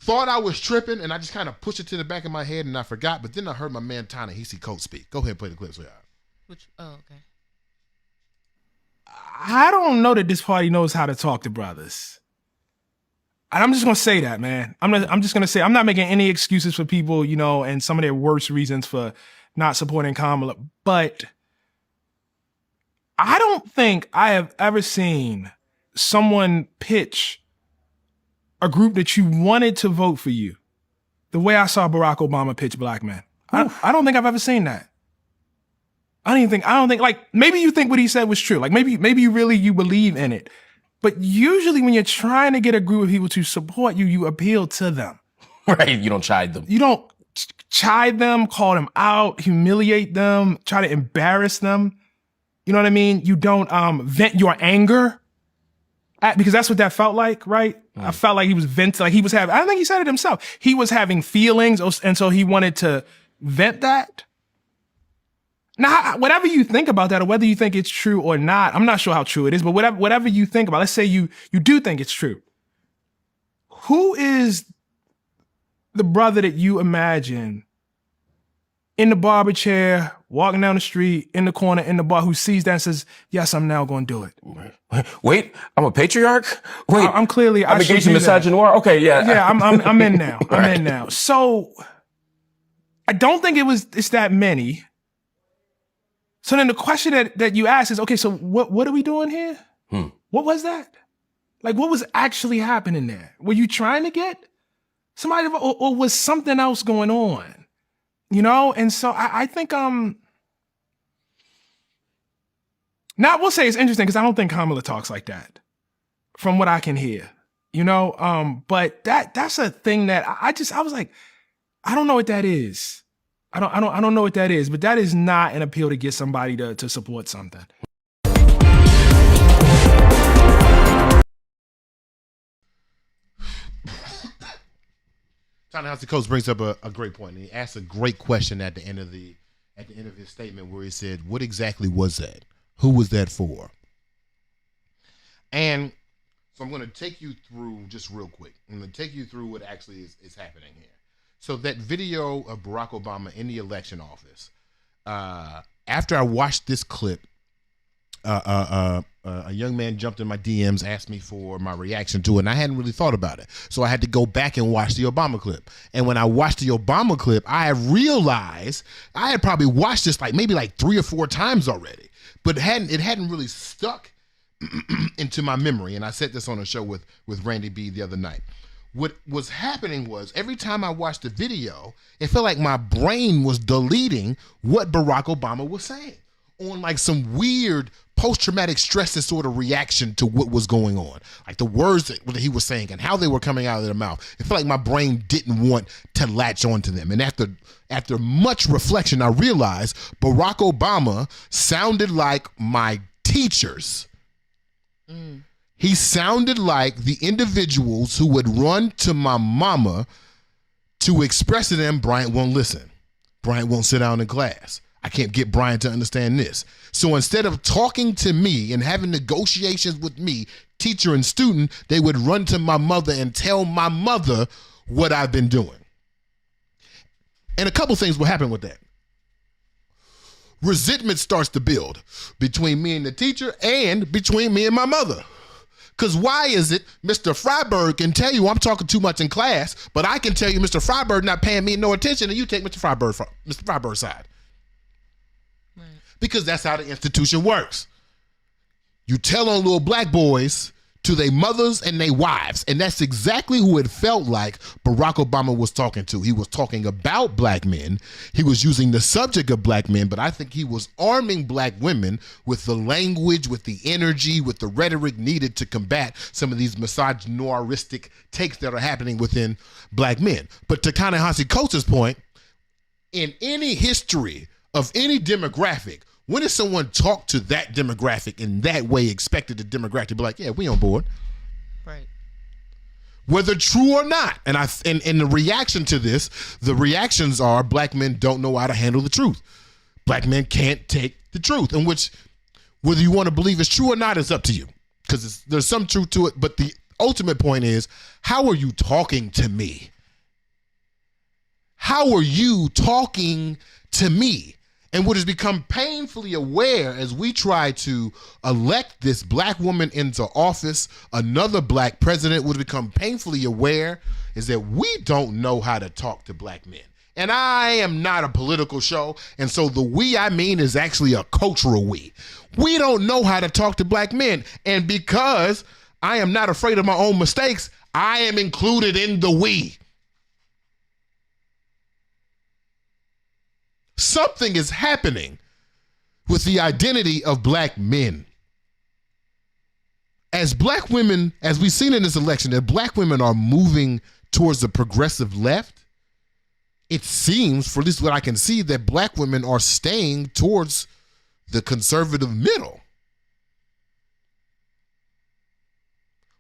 thought I was tripping, and I just kind of pushed it to the back of my head, and I forgot. But then I heard my man Ta-Nehisi Coates speak. Go ahead and play the clip, Sweethaht. Okay. I don't know that this party knows how to talk to brothers. And I'm just going to say that, man. I'm just going to say, I'm not making any excuses for people, you know, and some of their worst reasons for not supporting Kamala. But I don't think I have ever seen someone pitch a group that you wanted to vote for you the way I saw Barack Obama pitch black men. I don't think I've ever seen that. I don't think, like, maybe you think what he said was true. Like, maybe you really believe in it. But usually when you're trying to get a group of people to support you, you appeal to them. Right, you don't chide them. You don't chide them, call them out, humiliate them, try to embarrass them. You know what I mean? You don't vent your anger. Because that's what that felt like, right? I felt like he was venting, like he was having, I think he said it himself. He was having feelings, and so he wanted to vent that. Now, whatever you think about that, or whether you think it's true or not, I'm not sure how true it is, but whatever you think about, let's say you do think it's true. Who is the brother that you imagine in the barber chair, walking down the street, in the corner, in the bar, who sees that and says, yes, I'm now going to do it? Wait, I'm a patriarch? Wait, I'm clearly, I'm engaged in misogynoir? Okay, yeah. Yeah, I'm in now. I'm Right. in now. So I don't think it's that many. So then the question that you ask is, okay, so what are we doing here? What was that? Like, what was actually happening there? Were you trying to get somebody, or was something else going on? You know? And so I think, now I will say it's interesting because I don't think Kamala talks like that from what I can hear, you know? But that's a thing that I was like, I don't know what that is. I don't know what that is, but that is not an appeal to get somebody to support something. Ta-Nehisi Coates brings up a great point, and he asks a great question at the end of his statement, where he said, "What exactly was that? Who was that for?" And so I'm going to take you through just real quick. I'm going to take you through what actually is happening here. So that video of Barack Obama in the election office, after I watched this clip, a young man jumped in my DMs, asked me for my reaction to it, and I hadn't really thought about it. So I had to go back and watch the Obama clip. And when I watched the Obama clip, I realized I had probably watched this maybe 3 or 4 times already, but it hadn't really stuck into my memory. And I said this on a show with Randy B the other night. What was happening was every time I watched the video, it felt like my brain was deleting what Barack Obama was saying on some weird post-traumatic stress disorder reaction to what was going on. Like the words that he was saying and how they were coming out of their mouth. It felt like my brain didn't want to latch onto them. And after much reflection, I realized Barack Obama sounded like my teachers. He sounded like the individuals who would run to my mama to express to them, Bryant won't listen. Bryant won't sit down in class. I can't get Bryant to understand this. So instead of talking to me and having negotiations with me, teacher and student, they would run to my mother and tell my mother what I've been doing. And a couple things will happen with that. Resentment starts to build between me and the teacher and between me and my mother. Because why is it Mr. Freiberg can tell you I'm talking too much in class, but I can tell you Mr. Freiberg not paying me no attention, and you take Mr. Freiberg's side? Right. Because that's how the institution works. You tell on little black boys to their mothers and their wives, and that's exactly who it felt like Barack Obama was talking to. He was talking about black men. He was using the subject of black men, but I think he was arming black women with the language, with the energy, with the rhetoric needed to combat some of these misogynoristic takes that are happening within black men. But to Ta-Nehisi Coates' point, in any history of any demographic, when does someone talk to that demographic in that way, expected the demographic to be like, yeah, we on board? Right. Whether true or not. And the reaction to this, the reactions are black men don't know how to handle the truth. Black men can't take the truth, in which whether you want to believe it's true or not is up to you, because there's some truth to it. But the ultimate point is, how are you talking to me? How are you talking to me? And what has become painfully aware as we try to elect this black woman into office, another black president, would become painfully aware is that we don't know how to talk to black men. And I am not a political show, and so the we I mean is actually a cultural we. We don't know how to talk to black men, and because I am not afraid of my own mistakes, I am included in the we. Something is happening with the identity of black men. As black women, as we've seen in this election, that black women are moving towards the progressive left, it seems, for at least what I can see, that black women are staying towards the conservative middle.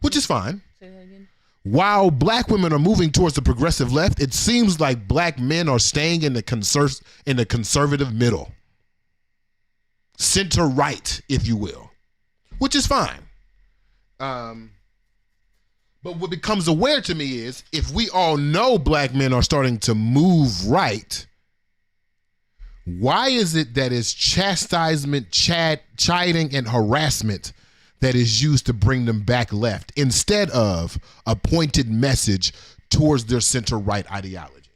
Which is fine. Say that again. While black women are moving towards the progressive left, it seems like black men are staying in the conservative middle. Center right, if you will, which is fine. But what becomes aware to me is, if we all know black men are starting to move right, why is it that it's chastisement, chiding, and harassment that is used to bring them back left instead of a pointed message towards their center-right ideology?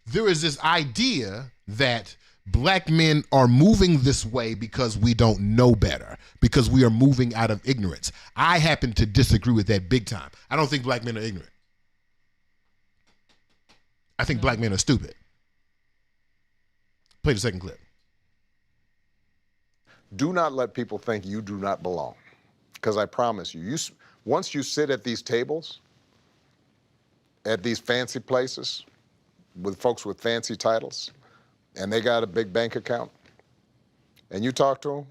There is this idea that black men are moving this way because we don't know better, because we are moving out of ignorance. I happen to disagree with that big time. I don't think black men are ignorant. I think black men are stupid. Play the second clip. Do not let people think you do not belong, because I promise you, once you sit at these tables, at these fancy places, with folks with fancy titles, and they got a big bank account, and you talk to them,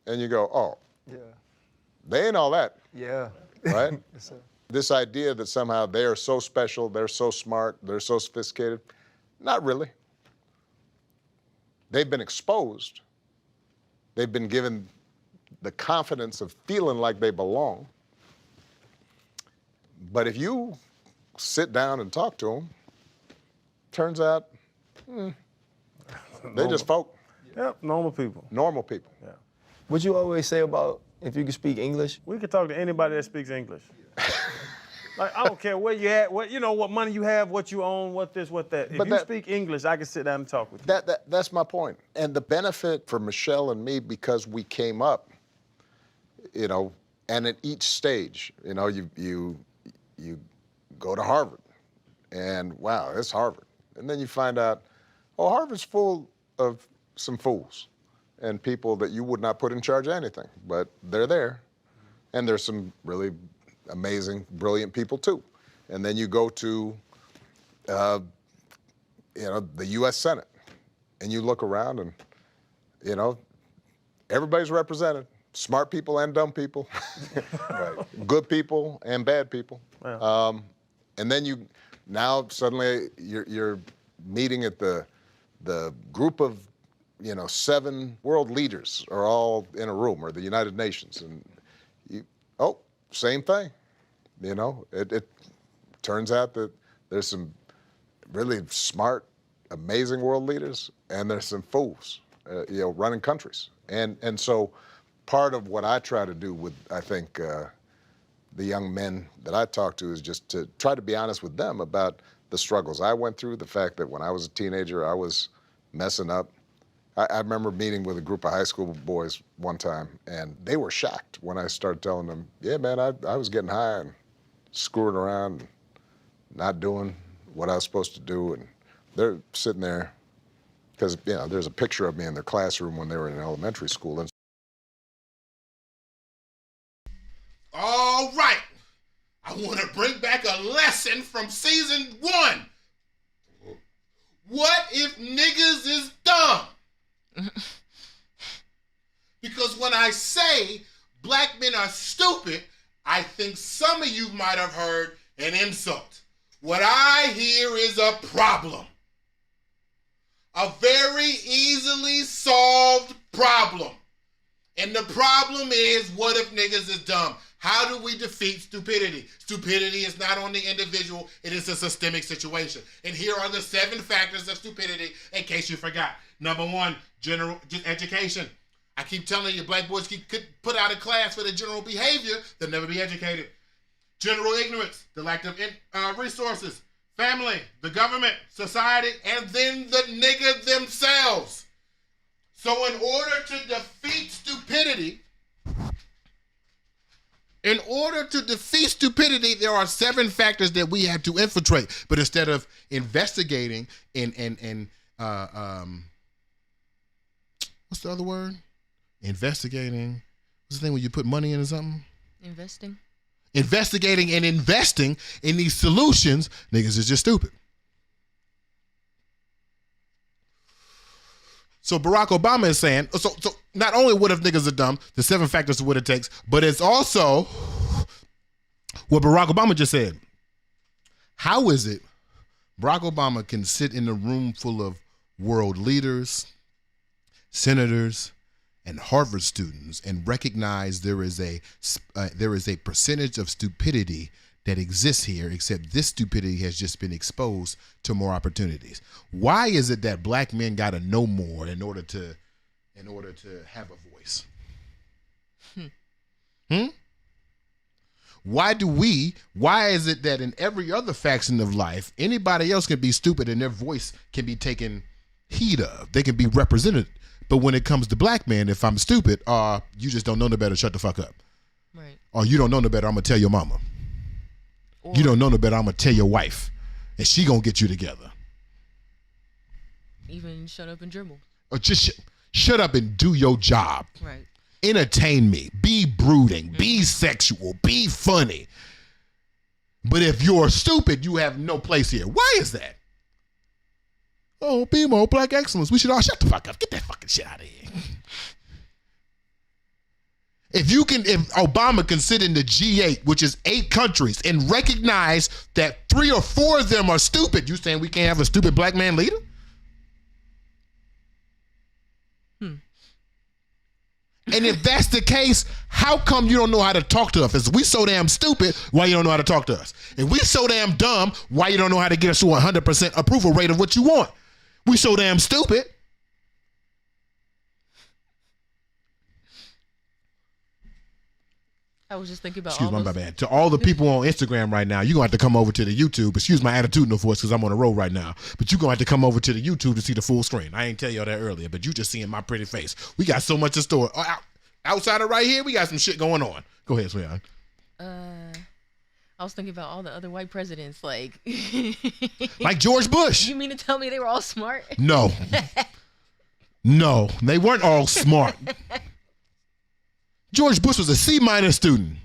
and you go, oh, yeah, they ain't all that. Yeah. Right? Yes, sir. This idea that somehow they are so special, they're so smart, they're so sophisticated, not really. They've been exposed. They've been given the confidence of feeling like they belong. But if you sit down and talk to them, turns out they're just folk. Yep, normal people. Normal people. Yeah. What you always say about if you can speak English? We can talk to anybody that speaks English. Like, I don't care where you at, what money you have, what you own, what this, what that. If you speak English, I can sit down and talk with you. That's my point. And the benefit for Michelle and me, because we came up, and at each stage, you go to Harvard, and wow, it's Harvard. And then you find out, oh, Harvard's full of some fools and people that you would not put in charge of anything, but they're there. And there's some really amazing, brilliant people too. And then you go to, the U.S. Senate, and you look around, and everybody's represented. Smart people and dumb people, right. Good people and bad people. Yeah. And then now suddenly you're meeting at the group of 7 world leaders are all in a room, or the United Nations, and same thing. It turns out that there's some really smart, amazing world leaders, and there's some fools, running countries. And so part of what I try to do with, I think, the young men that I talk to is just to try to be honest with them about the struggles I went through, the fact that when I was a teenager, I was messing up. I remember meeting with a group of high school boys one time, and they were shocked when I started telling them, yeah, man, I was getting high and screwing around and not doing what I was supposed to do. And they're sitting there, because there's a picture of me in their classroom when they were in elementary school. And all right. I want to bring back a lesson from season 1. What if niggas is dumb? Because when I say black men are stupid, I think some of you might have heard an insult. What I hear is a problem. A very easily solved problem. And the problem is, what if niggas is dumb? How do we defeat stupidity? Stupidity is not on the individual, it is a systemic situation. And here are the 7 factors of stupidity, in case you forgot. Number 1, just education. I keep telling you, black boys could put out a class for the general behavior, they'll never be educated. General ignorance, the lack of resources, family, the government, society, and then the nigga themselves. So in order to defeat stupidity, there are 7 factors that we have to infiltrate. But instead of investigating and what's the other word? Investigating. What's the thing when you put money into something? Investigating and investing in these solutions, niggas is just stupid. So Barack Obama is saying, so not only what if niggas are dumb, the 7 factors of what it takes, but it's also what Barack Obama just said. How is it Barack Obama can sit in a room full of world leaders, senators, and Harvard students and recognize there is a percentage of stupidity that exists here, except this stupidity has just been exposed to more opportunities? Why is it that black men got to know more in order to have a voice? Why is it that in every other faction of life, anybody else can be stupid and their voice can be taken heed of? They can be represented. But when it comes to black men, if I'm stupid, you just don't know no better, shut the fuck up. Right. Or you don't know no better, I'm going to tell your mama. Or you don't know no better, I'm going to tell your wife. And she going to get you together. Even shut up and dribble. Or just shut up and do your job. Right. Entertain me. Be brooding. Be sexual. Be funny. But if you're stupid, you have no place here. Why is that? Oh, BeMo, black excellence. We should all shut the fuck up. Get that fucking shit out of here. If Obama can sit in the G8, which is 8 countries, and recognize that 3 or 4 of them are stupid, you saying we can't have a stupid black man leader? And if that's the case, how come you don't know how to talk to us? If we so damn stupid, why you don't know how to talk to us? If we so damn dumb, why you don't know how to get us to 100% approval rate of what you want? We so damn stupid. I was just thinking about Excuse my bad. To all the people on Instagram right now, you're going to have to come over to the YouTube. Excuse my attitudinal voice because I'm on the road right now. But you're going to have to come over to the YouTube to see the full screen. I ain't tell y'all that earlier, but you just seeing my pretty face. We got so much in store. Outside of right here, we got some shit going on. Go ahead, sweetheart. I was thinking about all the other white presidents, like... like George Bush. You mean to tell me they were all smart? No. No, they weren't all smart. George Bush was a C- student.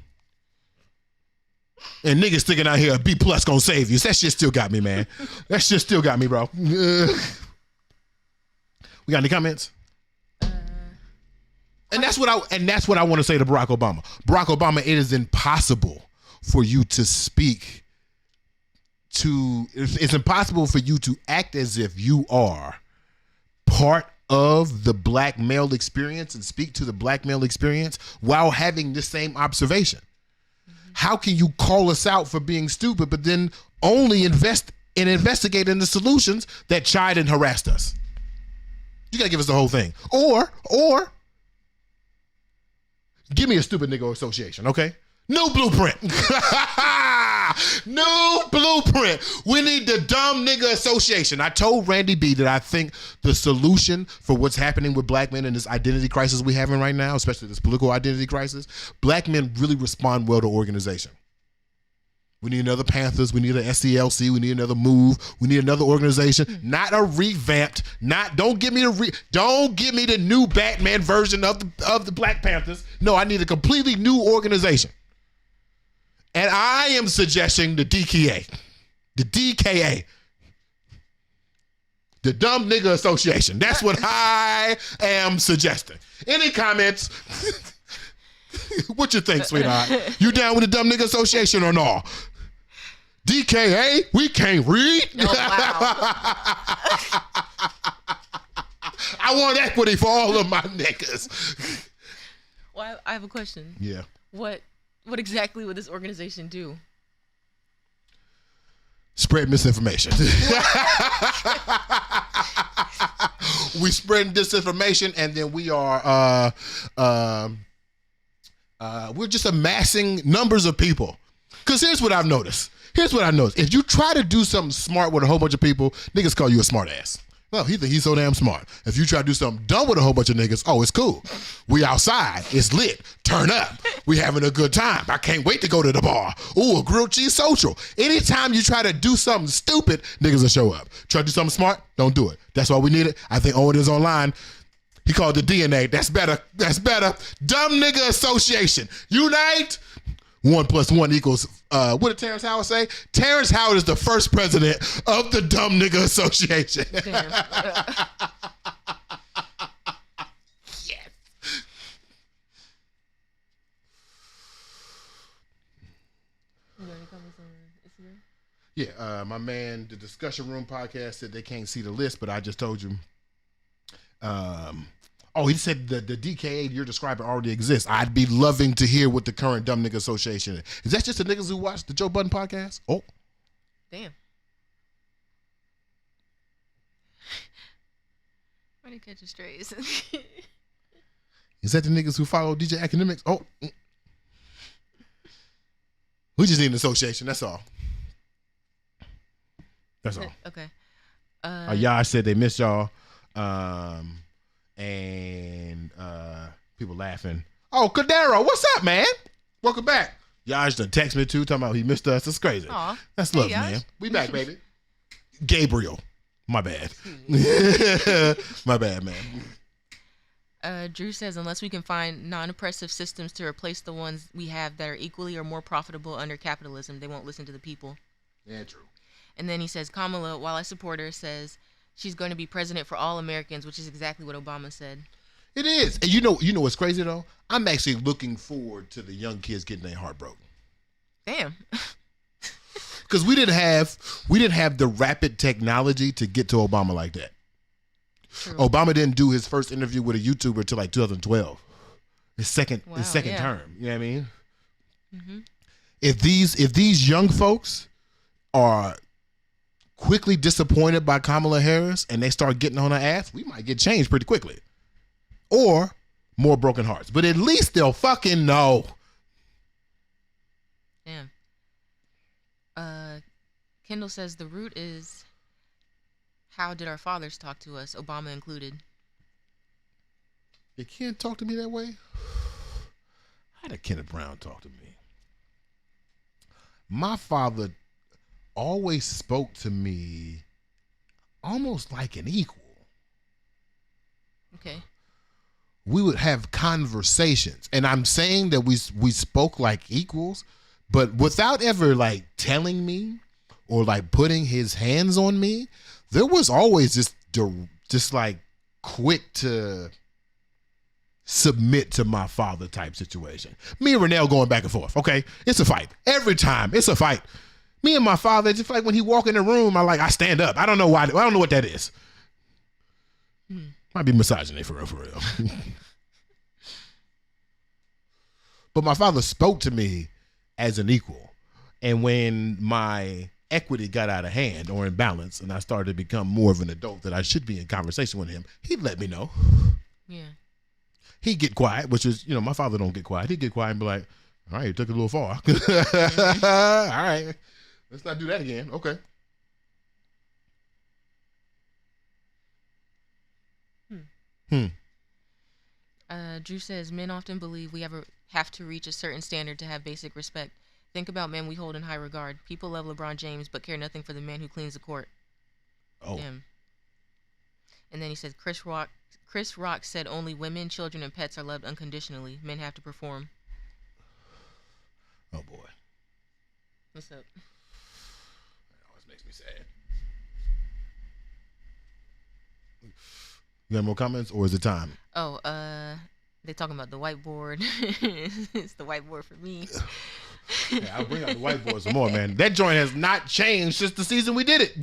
And niggas sticking out here, a B+ gonna save you. That shit still got me, man. That shit still got me, bro. We got any comments? And that's what I want to say to Barack Obama. Barack Obama, it is impossible for you to speak to, it's impossible for you to act as if you are part of the black male experience and speak to the black male experience while having the same observation. How can you call us out for being stupid, but then only investigate in the solutions that chide and harassed us? You gotta give us the whole thing. Or Give me a stupid nigga association, okay? New blueprint. New blueprint. We need the dumb nigga association. I told Randy B that I think the solution for what's happening with black men in this identity crisis we having right now, especially this political identity crisis, black men really respond well to organization. We need another Panthers. We need an SCLC. We need another Move. We need another organization, not a revamped. Don't give me the new Batman version of the Black Panthers. No, I need a completely new organization. And I am suggesting the DKA, the Dumb Nigga Association. That's what I am suggesting. Any comments? What you think, sweetheart? You down with the Dumb Nigga Association or no? DKA, we can't read. Oh, wow. I want equity for all of my niggas. Well, I have a question. Yeah. What exactly would this organization do? Spread misinformation. We spread disinformation, and then we are we're just amassing numbers of people. Because here's what I've noticed. If you try to do something smart with a whole bunch of people, niggas call you a smart ass. Well, he think he's so damn smart. If you try to do something dumb with a whole bunch of niggas, oh, it's cool. We outside. It's lit. Turn up. We having a good time. I can't wait to go to the bar. Ooh, a grilled cheese social. Anytime you try to do something stupid, niggas will show up. Try to do something smart, don't do it. That's why we need it. I think Owen is online. He called it DNA. That's better. Dumb Nigga Association. Unite. 1 + 1 = what did Terrence Howard say? Terrence Howard is the first president of the Dumb Nigga Association. Damn. Yes. You got any comments on Instagram? Yeah, my man, the Discussion Room podcast said they can't see the list, but I just told you. He said the DKA you're describing already exists. I'd be loving to hear what the current Dumb Nigga Association is. Is that just the niggas who watch the Joe Budden podcast? Oh. Damn. Why did you catch a strays? Is that the niggas who follow DJ Academics? Oh. We just need an association. That's all. That's all. Okay. Y'all said they miss y'all. And people laughing. Oh, Cadero, what's up, man? Welcome back. Yash done text me too, talking about he missed us. That's crazy. Aw. That's Hey, love, Yash. man. We back, baby. Gabriel. My bad. My bad, man. Drew says, unless we can find non-oppressive systems to replace the ones we have that are equally or more profitable under capitalism, they won't listen to the people. Yeah, true. And then he says, Kamala, while I support her, says she's going to be president for all Americans, which is exactly what Obama said. It is. And you know what's crazy though? I'm actually looking forward to the young kids getting their heart broken. Damn. Because we didn't have the rapid technology to get to Obama like that. True. Obama didn't do his first interview with a YouTuber until like 2012. His second term. You know what I mean? Mm-hmm. If these young folks are quickly disappointed by Kamala Harris and they start getting on her ass, we might get changed pretty quickly. Or more broken hearts. But at least they'll fucking know. Damn. Kendall says the root is, how did our fathers talk to us, Obama included? Did Ken talk to me that way? How did Kenneth Brown talk to me? My father always spoke to me almost like an equal. Okay. We would have conversations, and I'm saying that we spoke like equals, but without ever like telling me or like putting his hands on me. There was always just like quick to submit to my father type situation. Me and Renell going back and forth. Okay, it's a fight every time. It's a fight. Me and my father, just like when he walk in the room, I stand up. I don't know why. I don't know what that is. Might be misogyny for real. But my father spoke to me as an equal. And when my equity got out of hand or imbalance and I started to become more of an adult that I should be in conversation with him, he'd let me know. Yeah. He'd get quiet, which is, my father don't get quiet. He'd get quiet and be like, all right, you took it a little far. All right, let's not do that again. Okay. Drew says, men often believe we have to reach a certain standard to have basic respect. Think about men we hold in high regard. People love LeBron James, but care nothing for the man who cleans the court. Oh. Him. And then he says, Chris Rock said only women, children, and pets are loved unconditionally. Men have to perform. Oh, boy. What's up? That always makes me sad. You got more comments, or is it time? Oh, they're talking about the whiteboard. It's the whiteboard for me. Yeah, I'll bring out the whiteboard some more, man. That joint has not changed since the season we did it.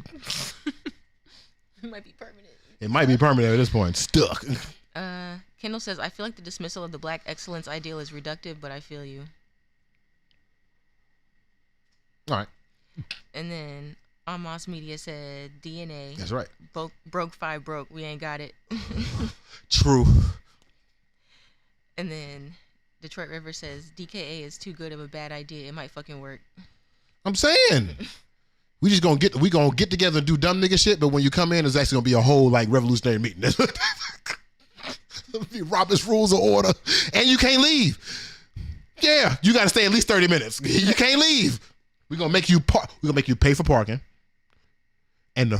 It might be permanent. It might be permanent at this point. Stuck. Kendall says, I feel like the dismissal of the black excellence ideal is reductive, but I feel you. All right. And then Amos Media said DNA. That's right. Broke 5 broke. We ain't got it. True. And then Detroit River says DKA is too good of a bad idea. It might fucking work. I'm saying. We gonna get together and do dumb nigga shit, but when you come in, it's actually gonna be a whole like revolutionary meeting. Robert's Rules of Order, and you can't leave. Yeah, you got to stay at least 30 minutes. You can't leave. We're gonna make you pay for parking, and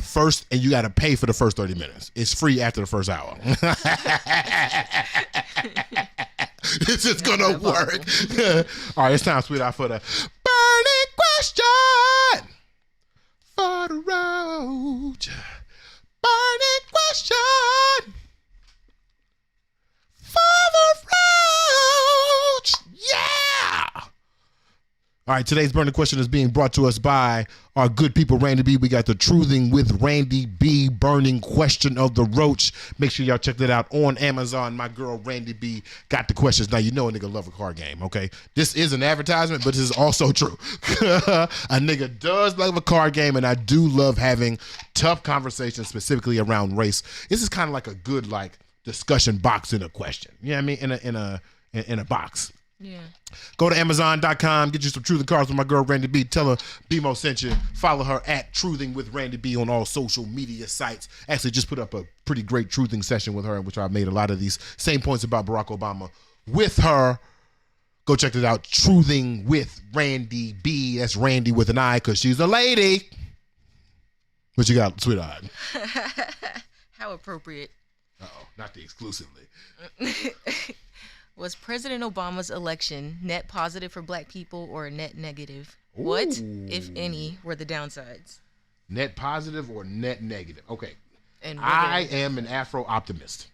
you got to pay for the first 30 minutes. It's free after the first hour. It's just gonna work. All right, it's time, Sweetheart, for the burning question for the Roach. Burning question for the Roach. Yeah. All right, today's burning question is being brought to us by our good people, Randy B. We got the Truthing with Randy B. burning question of the Roach. Make sure y'all check that out on Amazon. My girl, Randy B. got the questions. Now, you know a nigga love a card game, okay? This is an advertisement, but this is also true. A nigga does love a card game, and I do love having tough conversations, specifically around race. This is kind of like a good, like, discussion box in a question. You know what I mean? In a box. Yeah. Go to Amazon.com, get you some Truthing cards with my girl Randy B. Tell her BeMo sent you. Follow her at Truthing with Randy B on all social media sites. Actually, just put up a pretty great truthing session with her, in which I made a lot of these same points about Barack Obama with her. Go check it out. Truthing with Randy B. That's Randy with an I, because she's a lady. What you got, Sweetheart? How appropriate. Uh-oh, not the exclusively. Was President Obama's election net positive for black people or net negative? Ooh. What, if any, were the downsides? Net positive or net negative? Okay. And I am an Afro-optimist,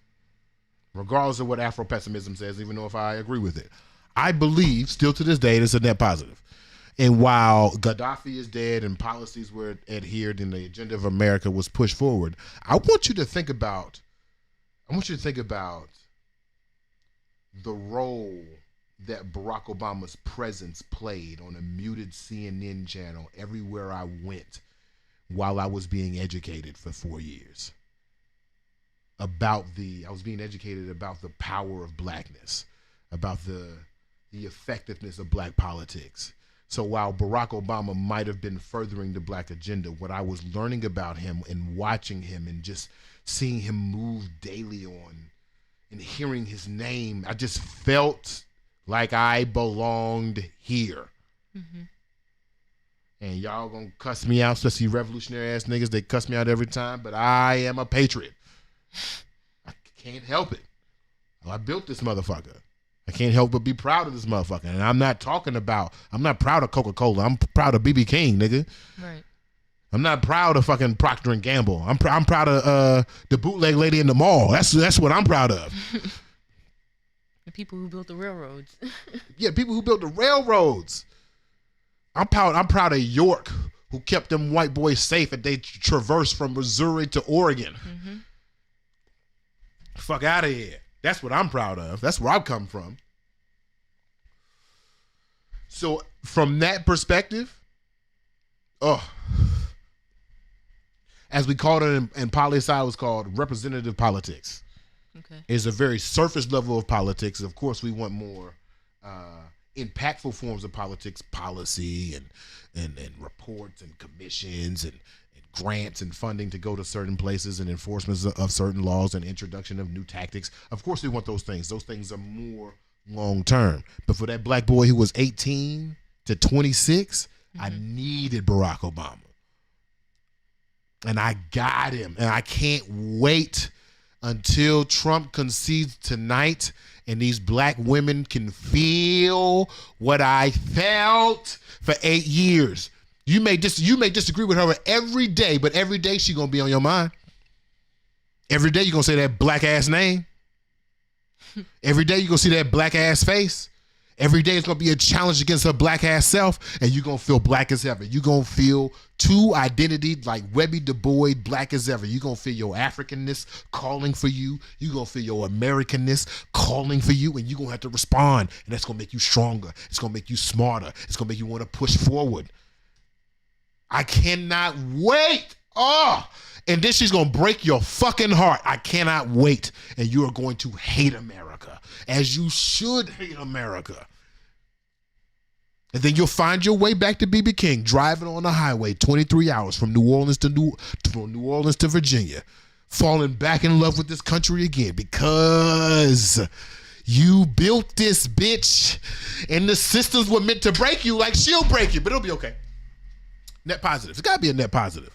regardless of what Afro-pessimism says, even though if I agree with it. I believe, still to this day, it's a net positive. And while Gaddafi is dead and policies were adhered and the agenda of America was pushed forward, I want you to think about the role that Barack Obama's presence played on a muted CNN channel everywhere I went while I was being educated for 4 years. I was being educated about the power of blackness, about the effectiveness of black politics. So while Barack Obama might have been furthering the black agenda, what I was learning about him and watching him and just seeing him move daily on and hearing his name, I just felt like I belonged here. Mm-hmm. And y'all gonna cuss me out, especially revolutionary ass niggas. They cuss me out every time, but I am a patriot. I can't help it. I built this motherfucker. I can't help but be proud of this motherfucker. And I'm not proud of Coca-Cola. I'm proud of B.B. King, nigga. Right. I'm not proud of fucking Procter & Gamble. I'm proud of the bootleg lady in the mall. That's what I'm proud of. The people who built the railroads. Yeah, people who built the railroads. I'm proud of York, who kept them white boys safe as they traversed from Missouri to Oregon. Mm-hmm. Fuck out of here. That's what I'm proud of. That's where I've come from. So from that perspective, as we called it in poli-sci, it was called representative politics. Okay. It's a very surface level of politics. Of course, we want more impactful forms of politics, policy and reports and commissions and grants and funding to go to certain places and enforcement of certain laws and introduction of new tactics. Of course, we want those things. Those things are more long term. But for that black boy who was 18 to 26, I needed Barack Obama. And I got him. And I can't wait until Trump concedes tonight and these black women can feel what I felt for 8 years. You may disagree with her every day, but every day she gonna be on your mind. Every day you gonna say that black ass name. Every day you gonna see that black ass face. Every day it's gonna be a challenge against her black ass self, and you gonna feel black as ever. You gonna feel true identity like Webby Du Bois, black as ever. You gonna feel your Africanness calling for you. You gonna feel your Americanness calling for you, and you gonna have to respond. And that's gonna make you stronger. It's gonna make you smarter. It's gonna make you want to push forward. I cannot wait. Oh, and then she's gonna break your fucking heart. I cannot wait. And you are going to hate America, as you should hate America. And then you'll find your way back to BB King, driving on the highway 23 hours from New Orleans to Virginia, falling back in love with this country again because you built this bitch, and the systems were meant to break you like she'll break you, but it'll be okay. Net positive. It's got to be a net positive.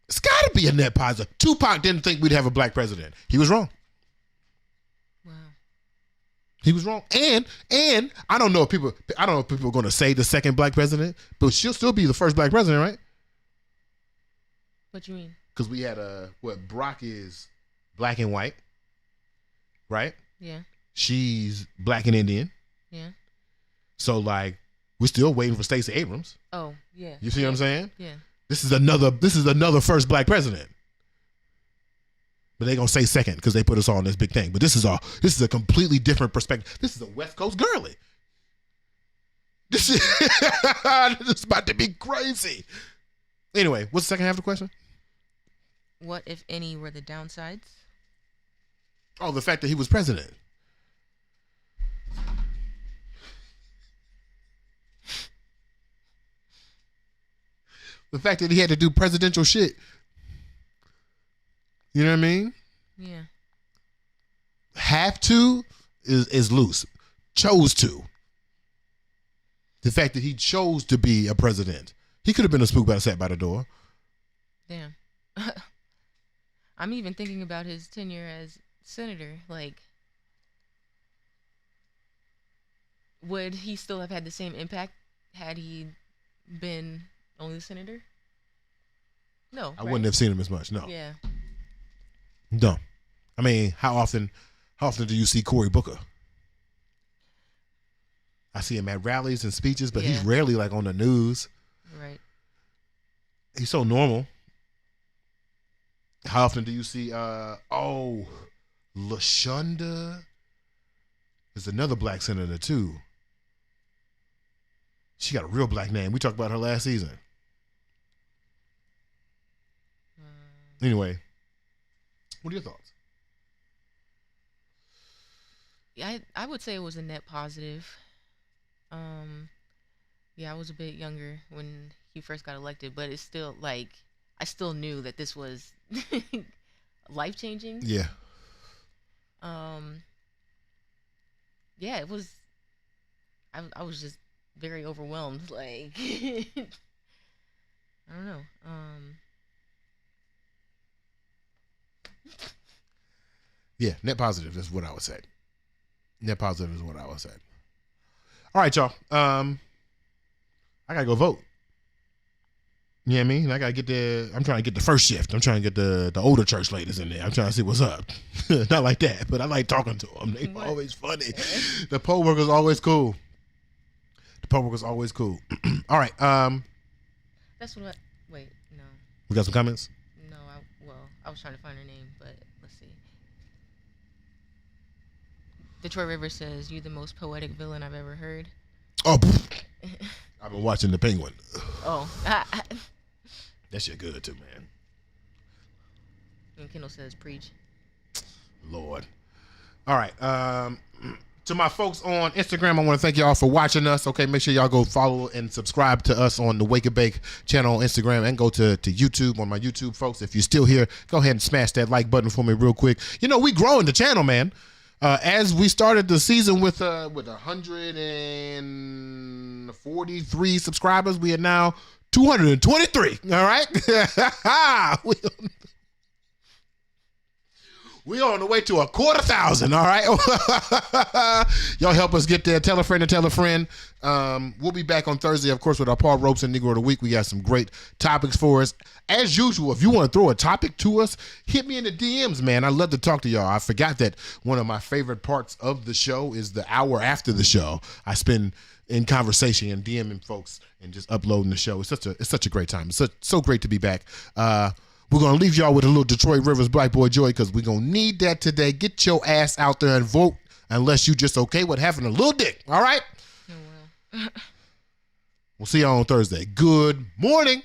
It's got to be a net positive. Tupac didn't think we'd have a black president. He was wrong. Wow. He was wrong. And I don't know if people are going to say the second black president, but she'll still be the first black president, right? What you mean? Because we had Barack is black and white, right? Yeah. She's black and Indian. Yeah. So like, we're still waiting for Stacey Abrams. Oh, yeah. You see what I'm saying? Yeah. This is another first black president. But they're gonna say second because they put us all in this big thing. But this is a completely different perspective. This is a West Coast girly. This is about to be crazy. Anyway, what's the second half of the question? What, if any, were the downsides? Oh, the fact that he was president. The fact that he had to do presidential shit. You know what I mean? Yeah. Have to is loose. Chose to. The fact that he chose to be a president. He could have been a spook by sat by the door. Damn. I'm even thinking about his tenure as senator. Like, would he still have had the same impact had he been only the senator? No. I wouldn't have seen him as much. No. Yeah. No. I mean, how often do you see Cory Booker? I see him at rallies and speeches, but he's rarely like on the news. Right. He's so normal. How often do you see LaShonda is another black senator too. She got a real black name. We talked about her last season. Anyway, what are your thoughts? Yeah, I would say it was a net positive. Yeah, I was a bit younger when he first got elected, but it's still like I still knew that this was life changing. Yeah. Yeah, it was. I was just very overwhelmed. Like, I don't know. Yeah, net positive is what I would say. Net positive is what I would say. All right, y'all. I gotta go vote. You know what I mean? I'm trying to get the first shift. I'm trying to get the older church ladies in there. I'm trying to see what's up. Not like that, but I like talking to them. They're always funny. The poll worker's always cool. All right. That's what. Wait, no. We got some comments? No, I was trying to find her name, but let's see. Detroit River says, "You the most poetic villain I've ever heard." Oh, I've been watching The Penguin. Oh. That shit good too, man. And Kendall says, "Preach." Lord. All right. To my folks on Instagram, I want to thank y'all for watching us. Okay, make sure y'all go follow and subscribe to us on the Wake and Bake channel on Instagram, and go to YouTube on my YouTube, folks. If you're still here, go ahead and smash that like button for me real quick. You know, we growing the channel, man. As we started the season with 143 subscribers, we are now 223. All right. We on the way to 250,000, all right? Y'all help us get there. Tell a friend to tell a friend. We'll be back on Thursday, of course, with our Paul Ropes and Negro of the Week. We got some great topics for us. As usual, if you want to throw a topic to us, hit me in the DMs, man. I'd love to talk to y'all. I forgot that one of my favorite parts of the show is the hour after the show. I spend in conversation and DMing folks and just uploading the show. It's such a great time. It's so great to be back. We're going to leave y'all with a little Detroit Rivers Black Boy Joy, because we're going to need that today. Get your ass out there and vote, unless you just okay with having a little dick. All right? Oh, well. We'll see y'all on Thursday. Good morning.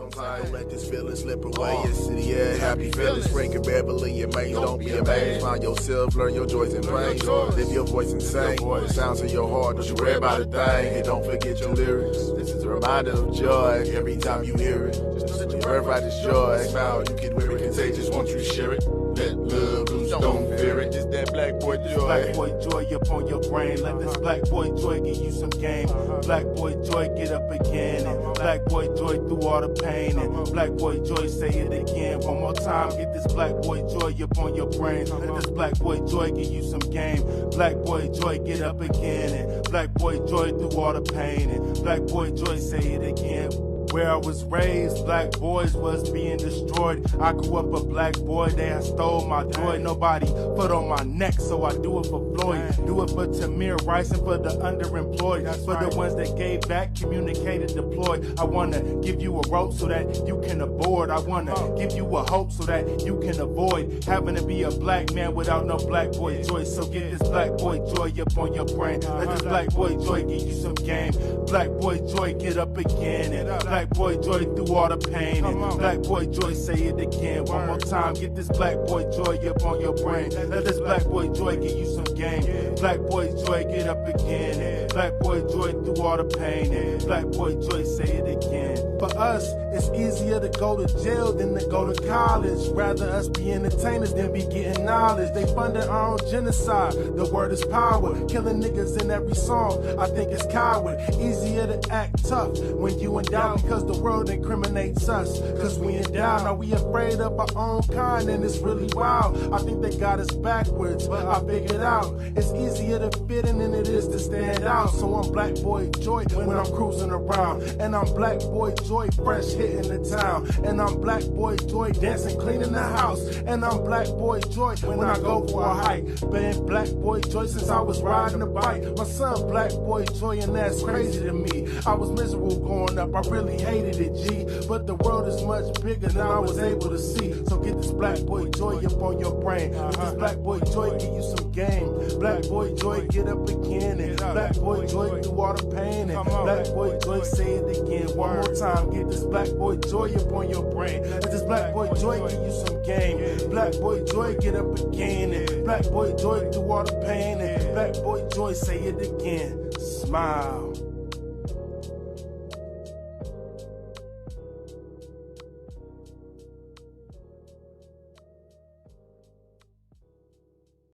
Don't let this feeling slip away. Your city, yeah, happy feelings. Breaking Beverly and Maine. Don't be amazed. Find yourself, learn your joys and pains. Live your voice and sing. The sounds of your heart. Don't you worry about a thing. And don't forget your lyrics. This is a reminder of joy every time you hear it. Just your birthright is joy. Smile, you can wear it contagious. Won't you share it? Let love loose, don't fear it. Just that black boy joy. Black boy joy up on your brain. Let this black boy joy give you some game. Black boy joy, get up again. And black boy joy through all the pain. And black boy joy, say it again. One more time, get this black boy joy up on your brain. Let this black boy joy give you some game. Black boy joy, get up again. And black boy joy through all the pain. And black boy joy, say it again. Where I was raised, black boys was being destroyed. I grew up a black boy, they had stole my joy. Nobody put on my neck, so I do it for Floyd. Do it for Tamir Rice and for the underemployed. For the ones that gave back, communicated, deployed. I wanna give you a rope so that you can aboard. I wanna give you a hope so that you can avoid having to be a black man without no black boy joy. So get this black boy joy up on your brain. Let this black boy joy give you some game. Black boy joy, get up again. And black boy joy through all the pain. And black boy joy, say it again. One more time, get this black boy joy up on your brain. Let this black boy joy give you some game. Black boy joy, get up again. And black boy joy through all the pain. And black boy joy, say it again. For us, it's easier to go to jail than to go to college. Rather us be entertainers than be getting knowledge. They funded our own genocide. The word is power. Killing niggas in every song. I think it's coward. Easier to act tough when you in doubt, because the world incriminates us. Cause we in doubt. Now we afraid of our own kind, and it's really wild. I think they got us backwards, but I figured out it's easier to fit in than it is to stand out. So I'm black boy joy when I'm cruising around. And I'm black boy joy fresh hitting the town. And I'm black boy joy dancing, cleaning the house. And I'm black boy joy when I go for a hike. Been black boy joy since I was riding a bike. My son black boy joy, and that's crazy to me. I was miserable growing up, I really hated it, G. But the world is much bigger than I was able to see. So get this black boy joy up on your brain. Let this black boy joy give you some game. Black boy joy, get up again. And black boy joy through all the pain. And black boy joy, say it again. One more time, get this black boy joy up on your brain. Let this black boy joy give you some game. Black boy joy, get up again. And black boy joy through all the pain. And black boy joy, say it again. Smile.